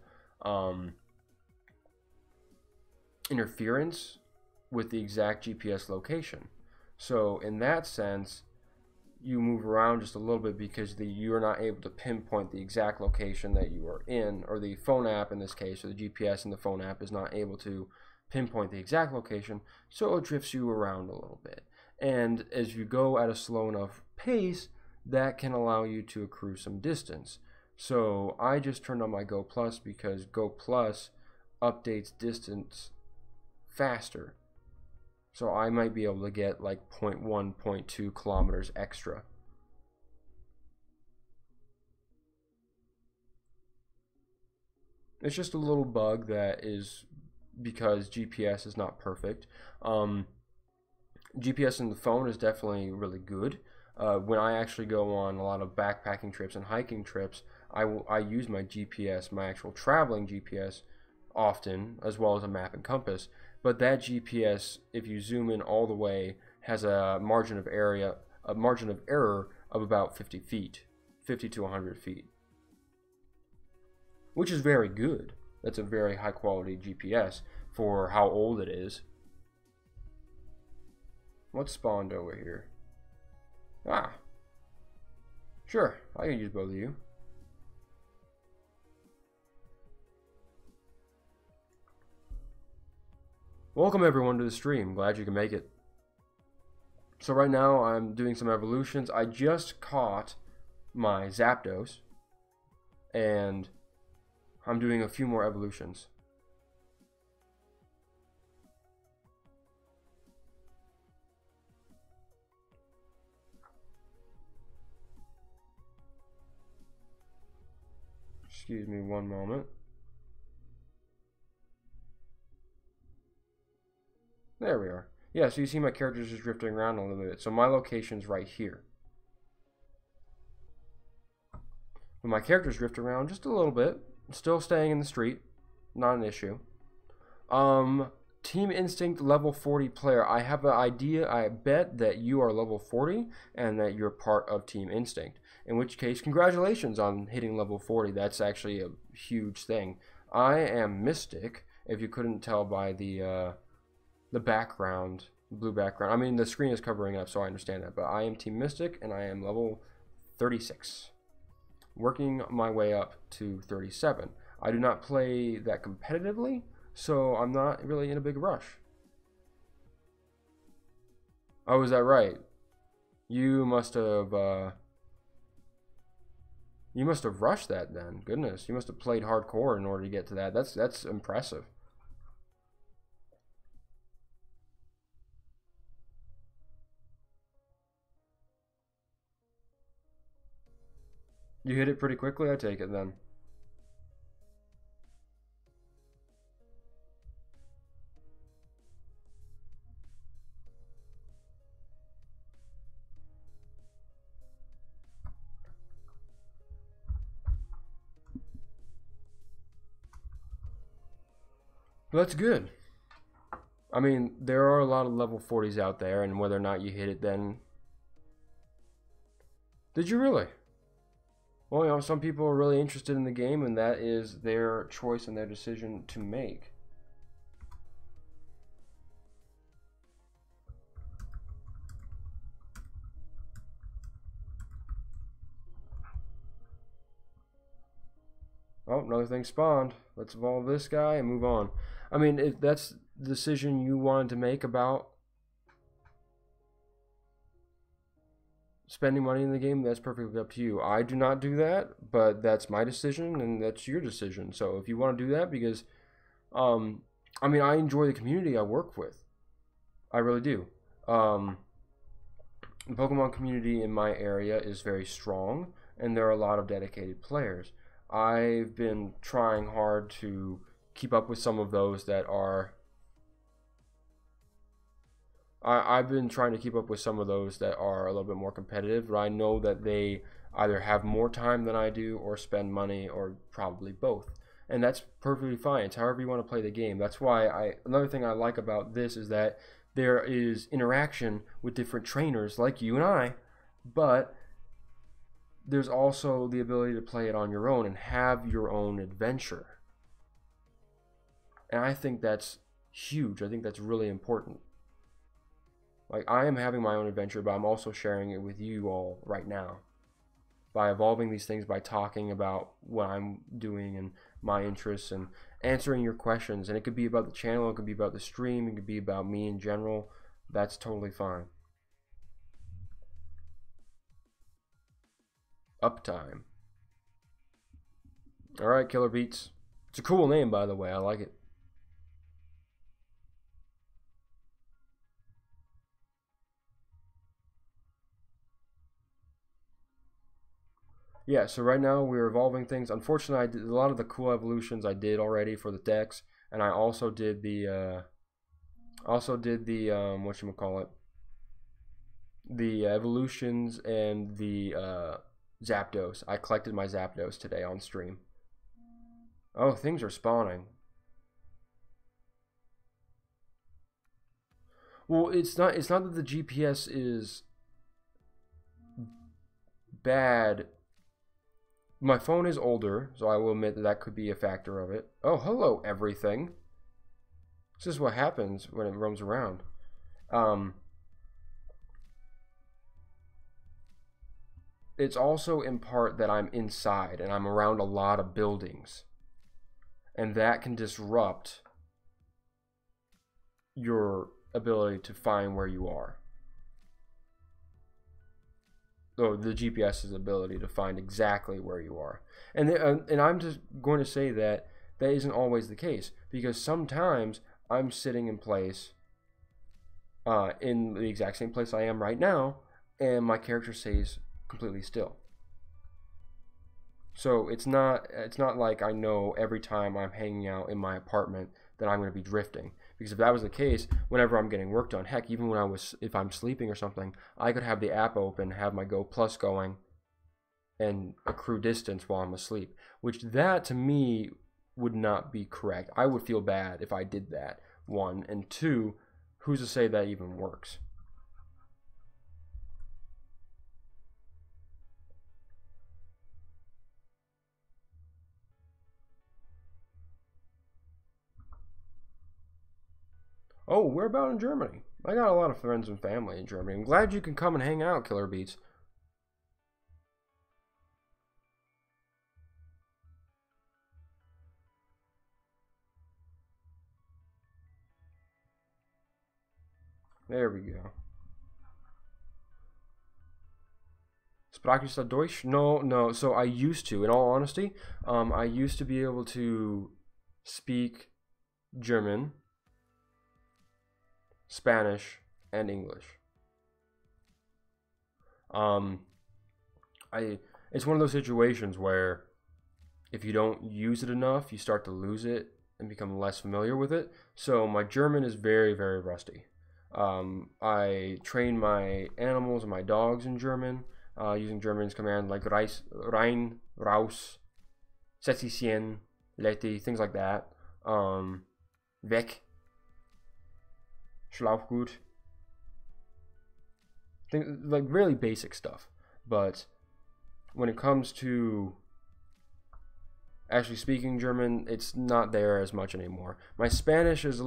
interference with the exact GPS location. So in that sense, you move around just a little bit because you're not able to pinpoint the exact location that you are in, or the phone app in this case, or the GPS in the phone app is not able to pinpoint the exact location, so it drifts you around a little bit. And as you go at a slow enough pace, that can allow you to accrue some distance. So I just turned on my Go Plus because Go Plus updates distance faster. So I might be able to get like 0.1, 0.2 kilometers extra. It's just a little bug that is because GPS is not perfect. GPS in the phone is definitely really good. When I actually go on a lot of backpacking trips and hiking trips, I use my GPS, my actual traveling GPS, often, as well as a map and compass. But that GPS, if you zoom in all the way, has a margin of error of about 50 feet, 50 to 100 feet, which is very good. That's a very high quality GPS for how old it is. What spawned over here? Ah, sure, I can use both of you. Welcome everyone to the stream. Glad you can make it. So right now I'm doing some evolutions. I just caught my Zapdos, and I'm doing a few more evolutions. Excuse me one moment. There we are. Yeah, so you see my character's just drifting around a little bit. So my location's right here. But my character's drifting around just a little bit. Still staying in the street. Not an issue. Team Instinct level 40 player. I have an idea. I bet that you are level 40 and that you're part of Team Instinct. In which case, congratulations on hitting level 40. That's actually a huge thing. I am Mystic, if you couldn't tell by the background, blue background. I mean, the screen is covering up, so I understand that. But I am Team Mystic, and I am level 36. Working my way up to 37. I do not play that competitively, so I'm not really in a big rush. Oh, is that right? You must have rushed that then. Goodness, you must have played hardcore in order to get to that. That's impressive. You hit it pretty quickly, I take it then. That's good. I mean, there are a lot of level 40s out there, and whether or not you hit it then... Did you really? Well, you know, some people are really interested in the game, and that is their choice and their decision to make. Oh, another thing spawned. Let's evolve this guy and move on. I mean, if that's the decision you wanted to make about spending money in the game, that's perfectly up to you. I do not do that, but that's my decision, and that's your decision. So if you want to do that, because, I mean, I enjoy the community I work with. I really do. The Pokemon community in my area is very strong, and there are a lot of dedicated players. I've been trying hard to keep up with some of those that are... I've been trying to keep up with some of those that are a little bit more competitive, but I know that they either have more time than I do or spend money or probably both. And that's perfectly fine. It's however you want to play the game. That's why another thing I like about this is that there is interaction with different trainers like you and I, but there's also the ability to play it on your own and have your own adventure. And I think that's huge. I think that's really important. Like, I am having my own adventure, but I'm also sharing it with you all right now. By evolving these things, by talking about what I'm doing and my interests and answering your questions. And it could be about the channel, it could be about the stream, it could be about me in general. That's totally fine. Uptime. Alright, Killer Beats. It's a cool name, by the way. I like it. Yeah, so right now we're evolving things. Unfortunately, I did a lot of the cool evolutions I did already for the decks, and I also did the whatchamacallit, the evolutions and the Zapdos. I collected my Zapdos today on stream. Oh, things are spawning. Well, it's not that the GPS is bad. My phone is older, so I will admit that could be a factor of it. Oh, hello, everything. This is what happens when it roams around. It's also in part that I'm inside and I'm around a lot of buildings. And that can disrupt your ability to find where you are. Or the GPS's ability to find exactly where you are. And I'm just going to say that that isn't always the case, because sometimes I'm sitting in place in the exact same place I am right now, and my character stays completely still. So it's not like I know every time I'm hanging out in my apartment that I'm going to be drifting. Because if that was the case, whenever I'm getting work done, heck, even if I'm sleeping or something, I could have the app open, have my Go Plus going, and accrue distance while I'm asleep. Which that, to me, would not be correct. I would feel bad if I did that. one, and two, who's to say that even works? Oh, where about in Germany? I got a lot of friends and family in Germany. I'm glad you can come and hang out, Killer Beats. There we go. Sprachst du Deutsch? No. So I used to, in all honesty, I used to be able to speak German, Spanish, and English. It's one of those situations where if you don't use it enough, you start to lose it and become less familiar with it. So my German is very, very rusty. I train my animals and my dogs in German, using German's command like rein, raus, setz dich hin, leti, things like that. Weg, schlaf gut. Things like really basic stuff. But when it comes to actually speaking German, it's not there as much anymore. My Spanish is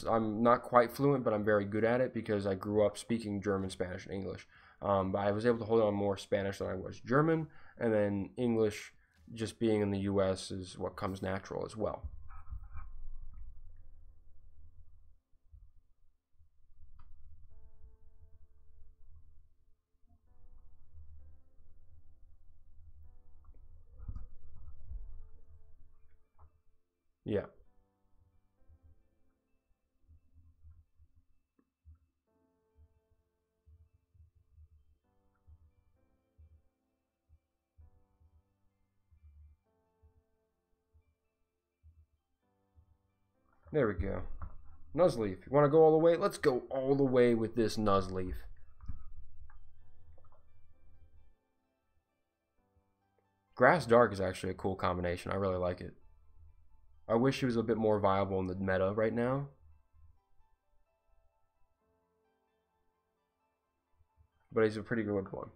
I'm not quite fluent, but I'm very good at it because I grew up speaking German, Spanish, and English. But I was able to hold on more Spanish than I was German, and then English, just being in the US, is what comes natural as well. Yeah. There we go. Nuzleaf. You want to go all the way? Let's go all the way with this Nuzleaf. Grass Dark is actually a cool combination. I really like it. I wish he was a bit more viable in the meta right now. But he's a pretty good one.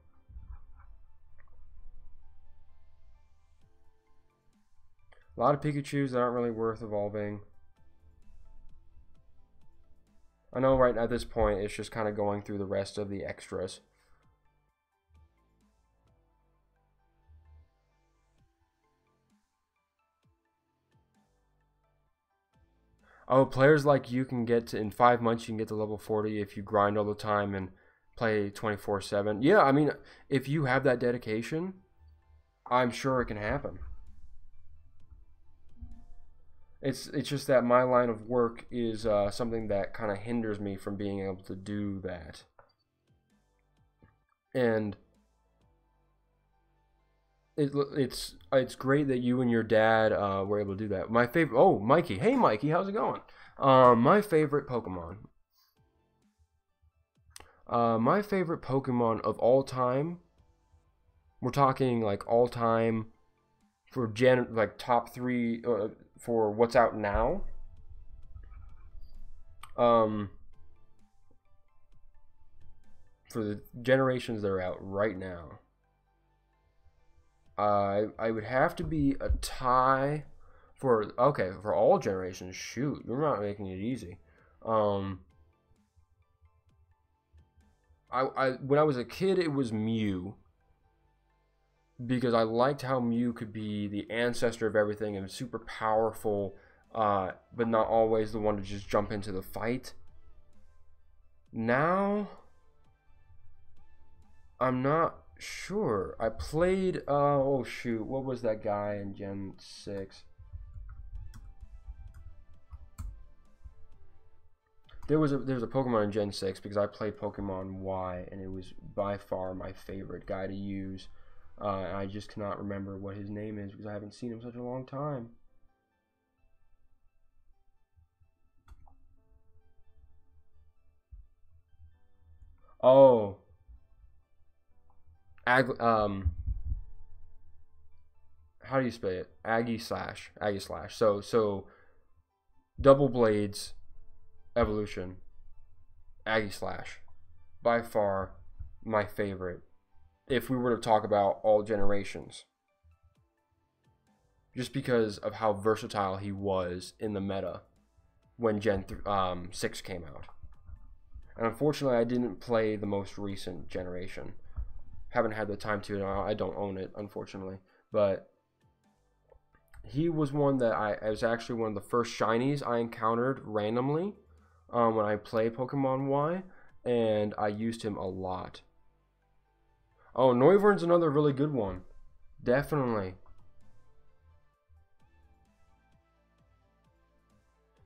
A lot of Pikachus that aren't really worth evolving. I know right at this point it's just kind of going through the rest of the extras. Oh, players like you can get to, in 5 months, you can get to level 40 if you grind all the time and play 24/7. Yeah, I mean, if you have that dedication, I'm sure it can happen. It's just that my line of work is something that kind of hinders me from being able to do that. And it's great that you and your dad were able to do that. My favorite, oh, Mikey. Hey, Mikey, how's it going? My favorite Pokemon. My favorite Pokemon of all time. We're talking like all time for like top 3 for what's out now. For the generations that are out right now. I would have to be a tie for all generations. Shoot, you're not making it easy. When I was a kid, it was Mew, because I liked how Mew could be the ancestor of everything and super powerful, but not always the one to just jump into the fight. Now, I'm not sure. I played, oh shoot, what was that guy in Gen 6? There's a Pokemon in Gen 6 because I played Pokemon Y, and it was by far my favorite guy to use. I just cannot remember what his name is because I haven't seen him such a long time. Oh. How do you spell it? Aggie slash. So double blades, evolution, Aegislash, by far my favorite. If we were to talk about all generations, just because of how versatile he was in the meta when Gen 6 came out. And unfortunately, I didn't play the most recent generation. Haven't had the time to. I don't own it, unfortunately. But he was one that I was actually one of the first shinies I encountered randomly when I played Pokemon Y, and I used him a lot. Oh, Noivern's another really good one. Definitely.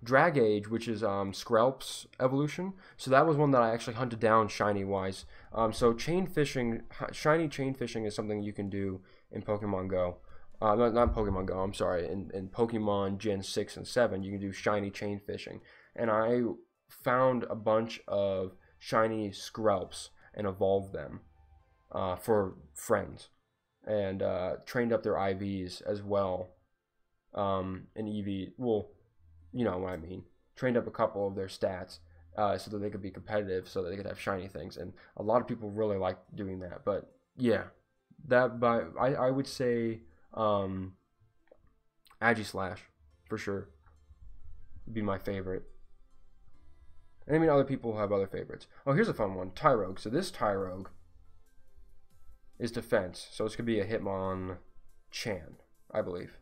Drag Age, which is Skrelp's evolution. So that was one that I actually hunted down shiny wise. So chain fishing, shiny chain fishing is something you can do in Pokemon Go. Not Pokemon Go, I'm sorry. In Pokemon Gen 6 and 7, you can do shiny chain fishing. And I found a bunch of shiny Skrelps and evolved them for friends. And trained up their IVs as well. And EV, well, you know what I mean. Trained up a couple of their stats so that they could be competitive, so that they could have shiny things. And a lot of people really like doing that. But yeah, I would say Aegislash for sure would be my favorite. And I mean, other people have other favorites. Oh, here's a fun one, Tyrogue. So this Tyrogue is defense, so it's gonna be a Hitmonchan, I believe.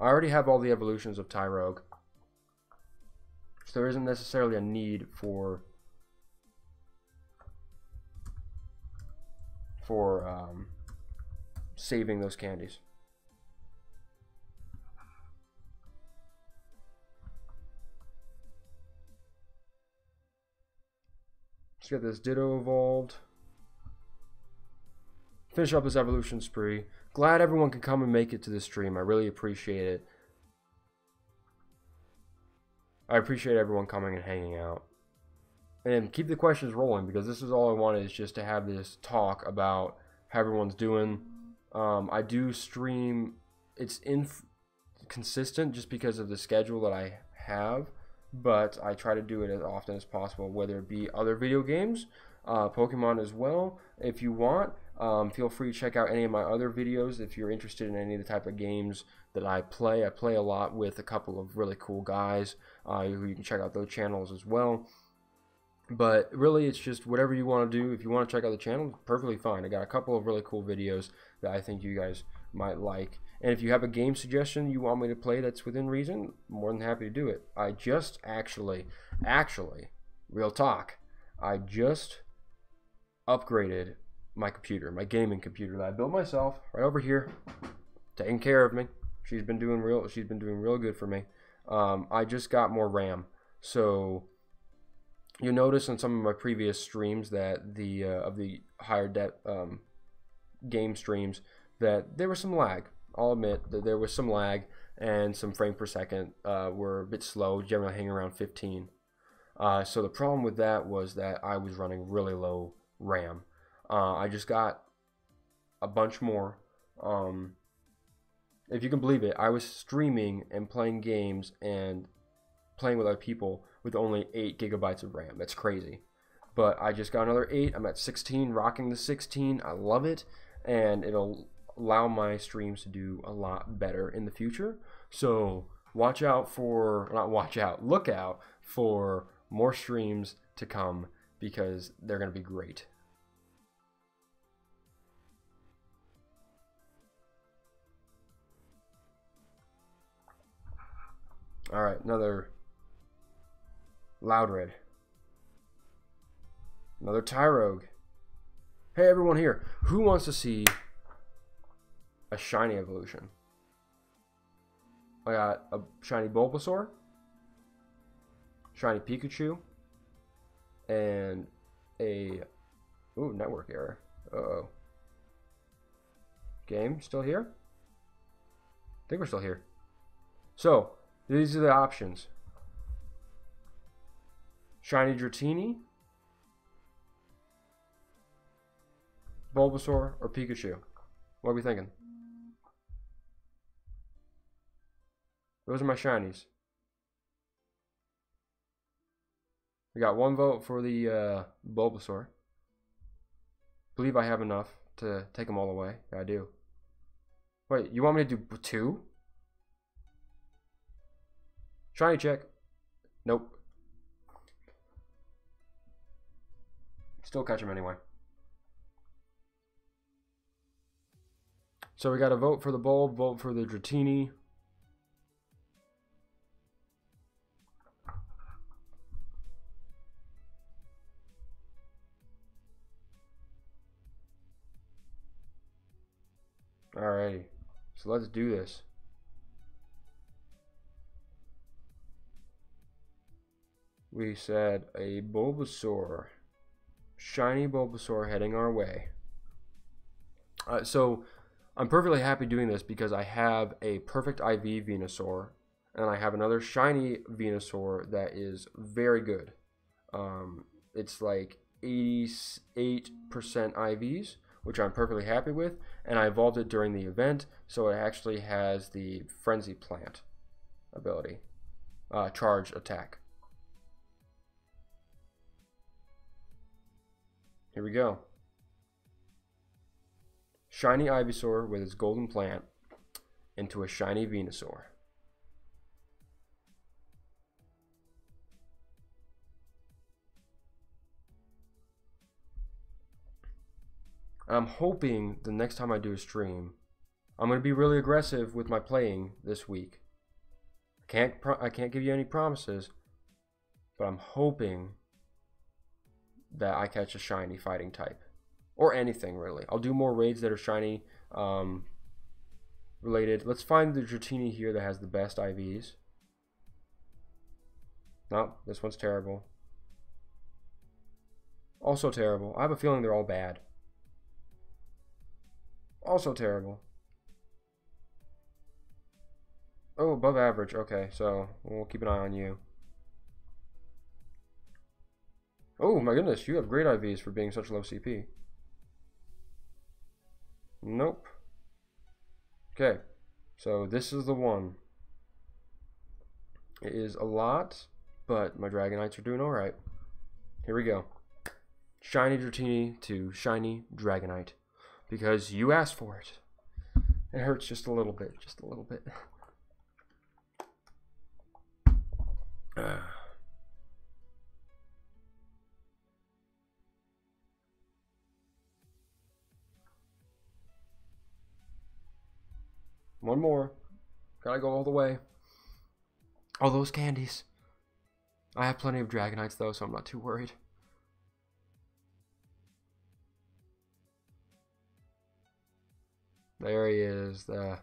I already have all the evolutions of Tyrogue, so there isn't necessarily a need for saving those candies. Let's get this Ditto evolved. Finish up this evolution spree. Glad everyone can come and make it to this stream. I really appreciate it. I appreciate everyone coming and hanging out. And keep the questions rolling, because this is all I wanted, is just to have this talk about how everyone's doing. I do stream. It's inconsistent just because of the schedule that I have, but I try to do it as often as possible, whether it be other video games, Pokemon as well. If you want, feel free to check out any of my other videos if you're interested in any of the type of games that I play. I play a lot with a couple of really cool guys who you can check out those channels as well. But really, it's just whatever you want to do. If you want to check out the channel, perfectly fine. I got a couple of really cool videos that I think you guys might like. And if you have a game suggestion you want me to play that's within reason, more than happy to do it. I just actually, real talk, I just upgraded my computer, my gaming computer that I built myself, right over here, taking care of me. She's been doing real good for me. I just got more RAM, so you'll notice in some of my previous streams that the of the higher depth game streams that there was some lag. I'll admit that there was some lag, and some frame per second were a bit slow, generally hanging around 15. So the problem with that was that I was running really low RAM. I just got a bunch more. If you can believe it, I was streaming and playing games and playing with other people with only 8 gigabytes of RAM. That's crazy. But I just got another 8. I'm at 16, rocking the 16. I love it, and it'll allow my streams to do a lot better in the future. So look out for more streams to come, because they're going to be great. Alright, another Loudred. Another Tyrogue. Hey, everyone here. Who wants to see a shiny evolution? I got a shiny Bulbasaur, shiny Pikachu, and a... Ooh, network error. Uh-oh. Game, still here? I think we're still here. So, these are the options. Shiny Dratini, Bulbasaur, or Pikachu. What are we thinking? Those are my shinies. We got 1 vote for the Bulbasaur. Believe I have enough to take them all away. Yeah, I do. Wait, you want me to do 2? Shiny check. Nope. Still catch him anyway. So we got a vote for the Bulb, vote for the Dratini. Alrighty, so let's do this. We said a Bulbasaur. Shiny Bulbasaur heading our way. So I'm perfectly happy doing this because I have a perfect IV Venusaur and I have another shiny Venusaur that is very good. It's like 88% IVs, which I'm perfectly happy with, and I evolved it during the event, so it actually has the Frenzy Plant ability, charge attack. Here we go. Shiny Ivysaur with its golden plant into a shiny Venusaur. I'm hoping the next time I do a stream, I'm going to be really aggressive with my playing this week. I can't give you any promises, but I'm hoping that I catch a shiny fighting type. Or anything, really. I'll do more raids that are shiny related. Let's find the Dratini here that has the best IVs. No, this one's terrible. Also terrible. I have a feeling they're all bad. Also terrible. Oh, above average. Okay, so we'll keep an eye on you. Oh my goodness, you have great IVs for being such low CP. Nope. Okay, so this is the one. It is a lot, but my Dragonites are doing alright. Here we go. Shiny Dratini to shiny Dragonite. Because you asked for it. It hurts just a little bit, just a little bit. One more. Gotta go all the way. All those candies. I have plenty of Dragonites though, so I'm not too worried. There he is, the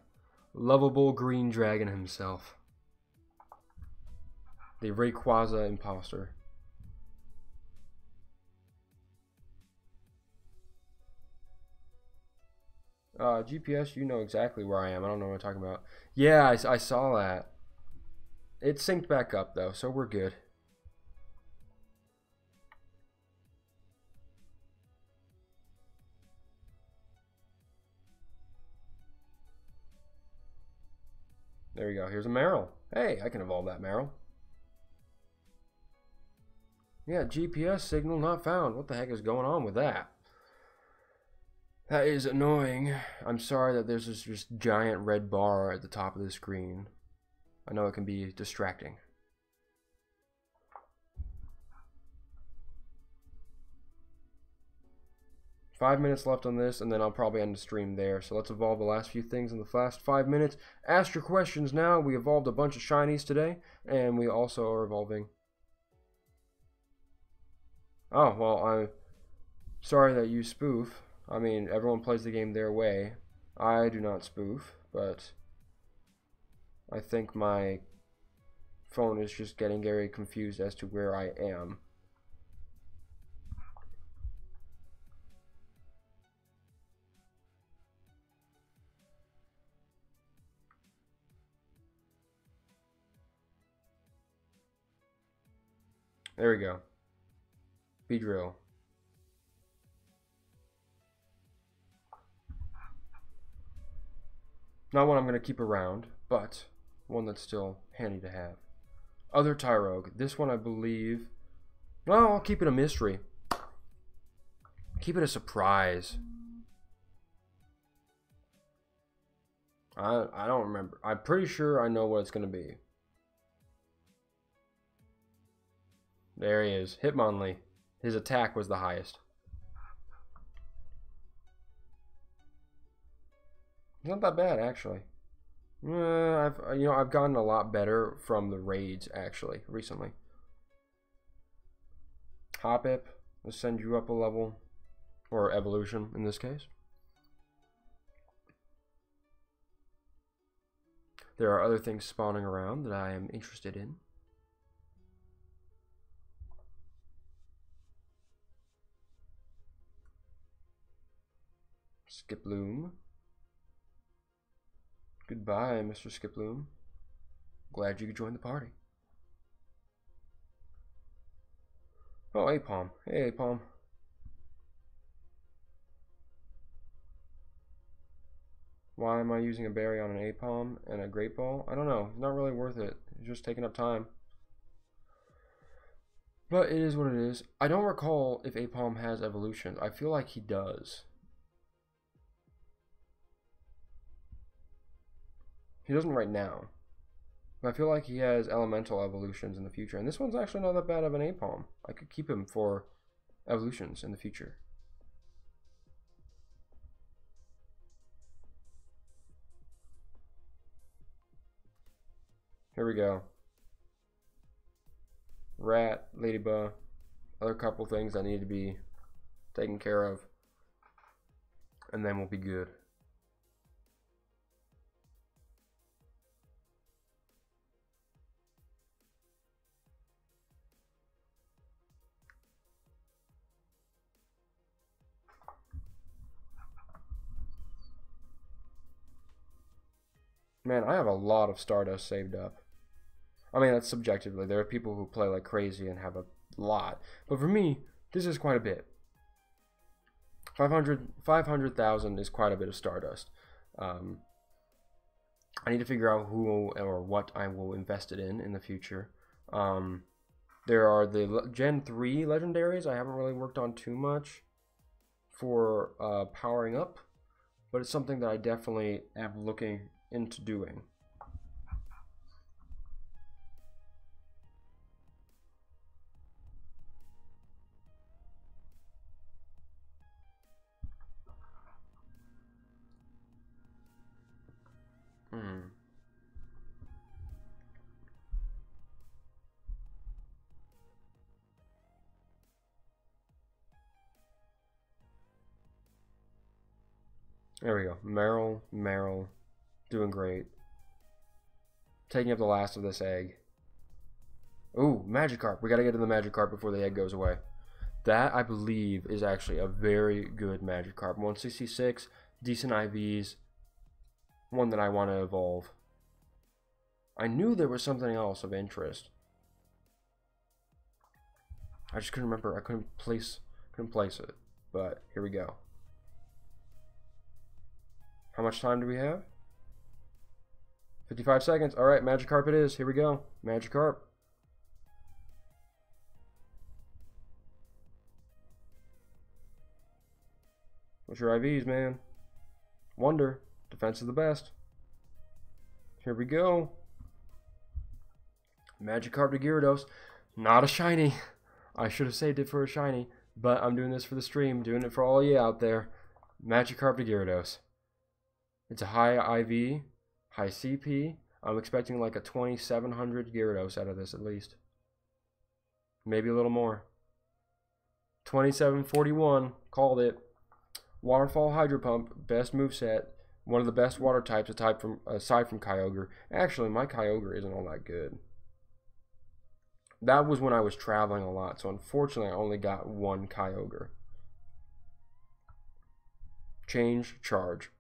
lovable green dragon himself. The Rayquaza imposter. GPS, you know exactly where I am. I don't know what I'm talking about. Yeah, I saw that. It synced back up, though, so we're good. There we go. Here's a Marill. Hey, I can evolve that Marill. Yeah, GPS signal not found. What the heck is going on with that? That is annoying. I'm sorry that there's this just giant red bar at the top of the screen. I know it can be distracting. Five minutes left on this, and then I'll probably end the stream there. So let's evolve the last few things in the last 5 minutes. Ask your questions now. We evolved a bunch of shinies today, and we also are evolving. Oh, well, I'm sorry that you spoof. I mean, everyone plays the game their way. I do not spoof, but I think my phone is just getting very confused as to where I am. There we go. Beedrill. Not one I'm going to keep around, but one that's still handy to have. Other Tyrogue. This one, I believe, Well, I'll keep it a mystery. Keep it a surprise. I don't remember. I'm pretty sure I know what it's going to be. There he is. Hitmonlee. His attack was the highest. Not that bad, actually. I've gotten a lot better from the raids, actually, recently. Hop-Ip. Let's send you up a level. Or evolution, in this case. There are other things spawning around that I am interested in. Skiploom. Goodbye, Mr. Skiploom. Glad you could join the party. Oh, Apom. Hey, Apom. Why am I using a berry on an Apom and a Great Ball? I don't know. It's not really worth it. It's just taking up time. But it is what it is. I don't recall if Apom has evolutions. I feel like he does. He doesn't right now. But I feel like he has elemental evolutions in the future. And this one's actually not that bad of an Apom. I could keep him for evolutions in the future. Here we go. Rat, ladybug, other couple things that need to be taken care of. And then we'll be good. Man, I have a lot of Stardust saved up. I mean, that's subjectively. There are people who play like crazy and have a lot. But for me, this is quite a bit. 500,000 is quite a bit of Stardust. I need to figure out who or what I will invest it in the future. There are the Gen 3 legendaries I haven't really worked on too much for powering up. But it's something that I definitely am looking into doing. There we go. Meryl, doing great. Taking up the last of this egg. Ooh, Magikarp. We gotta get to the Magikarp before the egg goes away. That, I believe, is actually a very good Magikarp. 166, decent IVs. One that I want to evolve. I knew there was something else of interest. I just couldn't remember. I couldn't place it. But here we go. How much time do we have? 55 seconds. Alright, Magikarp it is. Here we go. Magikarp. What's your IVs, man? Wonder. Defense is the best. Here we go. Magikarp to Gyarados. Not a shiny. I should have saved it for a shiny. But I'm doing this for the stream. Doing it for all you out there. Magikarp to Gyarados. It's a high IV, high CP. I'm expecting like a 2700 Gyarados out of this at least. Maybe a little more. 2741. Called it. Waterfall Hydro Pump. Best moveset. One of the best water types aside from Kyogre. Actually, my Kyogre isn't all that good. That was when I was traveling a lot. So unfortunately, I only got one Kyogre. Change, charge.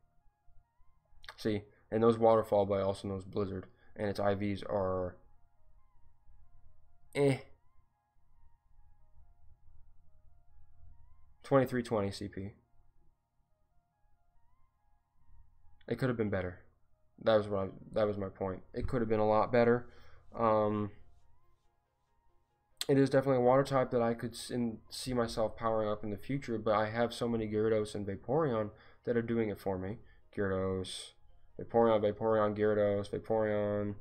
See, and those Waterfall, but I also knows Blizzard. And its IVs are... 2320 CP. It could have been better. That was my point. It could have been a lot better. it is definitely a water type that I could see myself powering up in the future, but I have so many Gyarados and Vaporeon that are doing it for me. Gyarados, Vaporeon, Vaporeon, Gyarados, Vaporeon,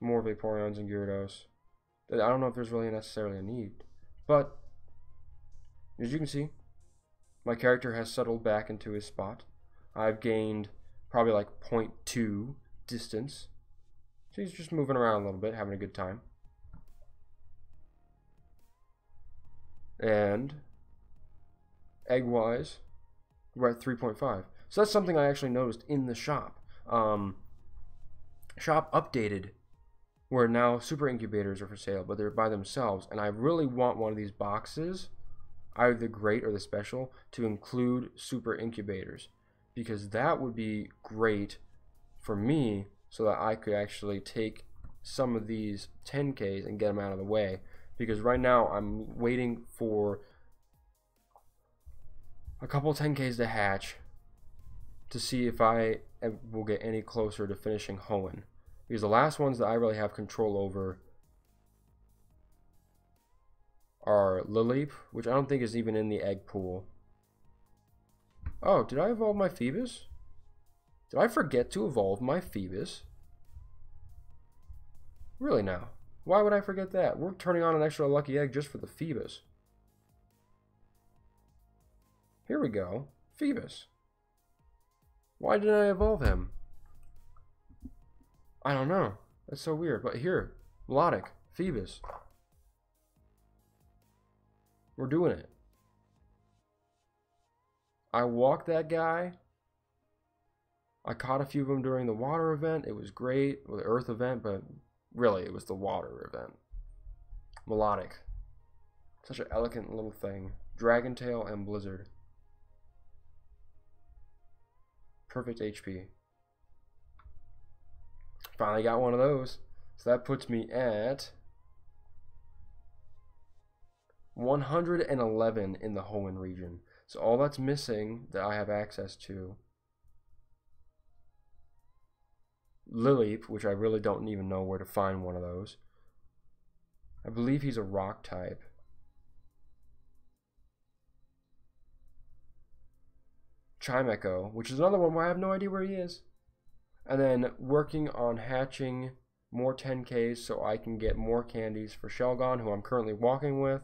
more Vaporeons and Gyarados. I don't know if there's really necessarily a need, but as you can see, my character has settled back into his spot. I've gained probably like 0.2 distance. So he's just moving around a little bit, having a good time. And egg-wise, we're at 3.5. So that's something I actually noticed in the shop. Shop updated where now super incubators are for sale, but they're by themselves. And I really want one of these boxes, either the great or the special, to include super incubators, because that would be great for me, so that I could actually take some of these 10Ks and get them out of the way. Because right now I'm waiting for a couple 10Ks to hatch to see if I will get any closer to finishing Hoenn. Because the last ones that I really have control over are Lileep, which I don't think is even in the egg pool. Oh, did I evolve my Phoebus? Did I forget to evolve my Phoebus? Really now? Why would I forget that? We're turning on an extra lucky egg just for the Phoebus. Here we go. Phoebus. Why didn't I evolve him? I don't know. That's so weird. But here, Melodic, Phoebus. We're doing it. I walked that guy. I caught a few of them during the water event. It was great. Or the earth event, but really it was the water event. Melodic. Such an elegant little thing. Dragon Tail and Blizzard. Perfect HP. Finally got one of those. So that puts me at 111 in the Hoenn region. So all that's missing that I have access to, Lileep, which I really don't even know where to find one of those. I believe he's a rock type. Chimecho, which is another one where I have no idea where he is. And then working on hatching more 10Ks so I can get more candies for Shelgon, who I'm currently walking with.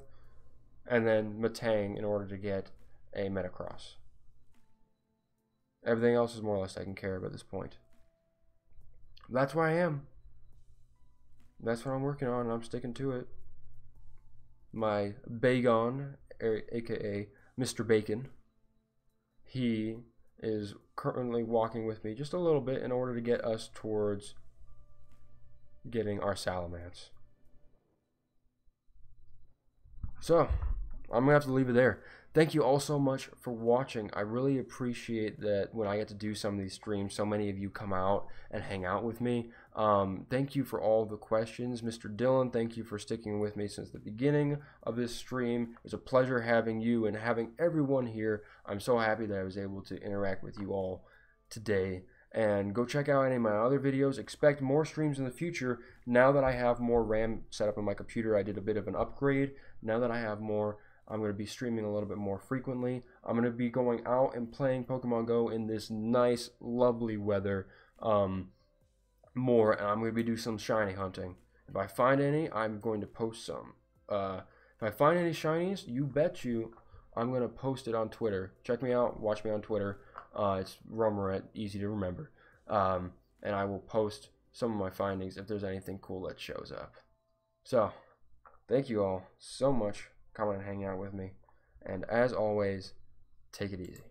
And then Metang in order to get a Metacross. Everything else is more or less taken care of at this point. That's where I am. That's what I'm working on, and I'm sticking to it. My Bagon, aka Mr. Bacon, he is currently walking with me just a little bit in order to get us towards getting our Salamence. So, I'm going to have to leave it there. Thank you all so much for watching. I really appreciate that when I get to do some of these streams, so many of you come out and hang out with me. Thank you for all the questions. Mr. Dylan, thank you for sticking with me since the beginning of this stream. It's a pleasure having you and having everyone here. I'm so happy that I was able to interact with you all today. And go check out any of my other videos. Expect more streams in the future. Now that I have more RAM set up on my computer, I did a bit of an upgrade. Now that I have more, I'm going to be streaming a little bit more frequently. I'm going to be going out and playing Pokemon Go in this nice, lovely weather more, and I'm going to be doing some shiny hunting. If I find any, I'm going to post some. If I find any shinies, you bet you I'm going to post it on Twitter. Check me out. Watch me on Twitter. It's Romaret, easy to remember. And I will post some of my findings if there's anything cool that shows up. So, thank you all so much. Come and hang out with me. And as always, take it easy.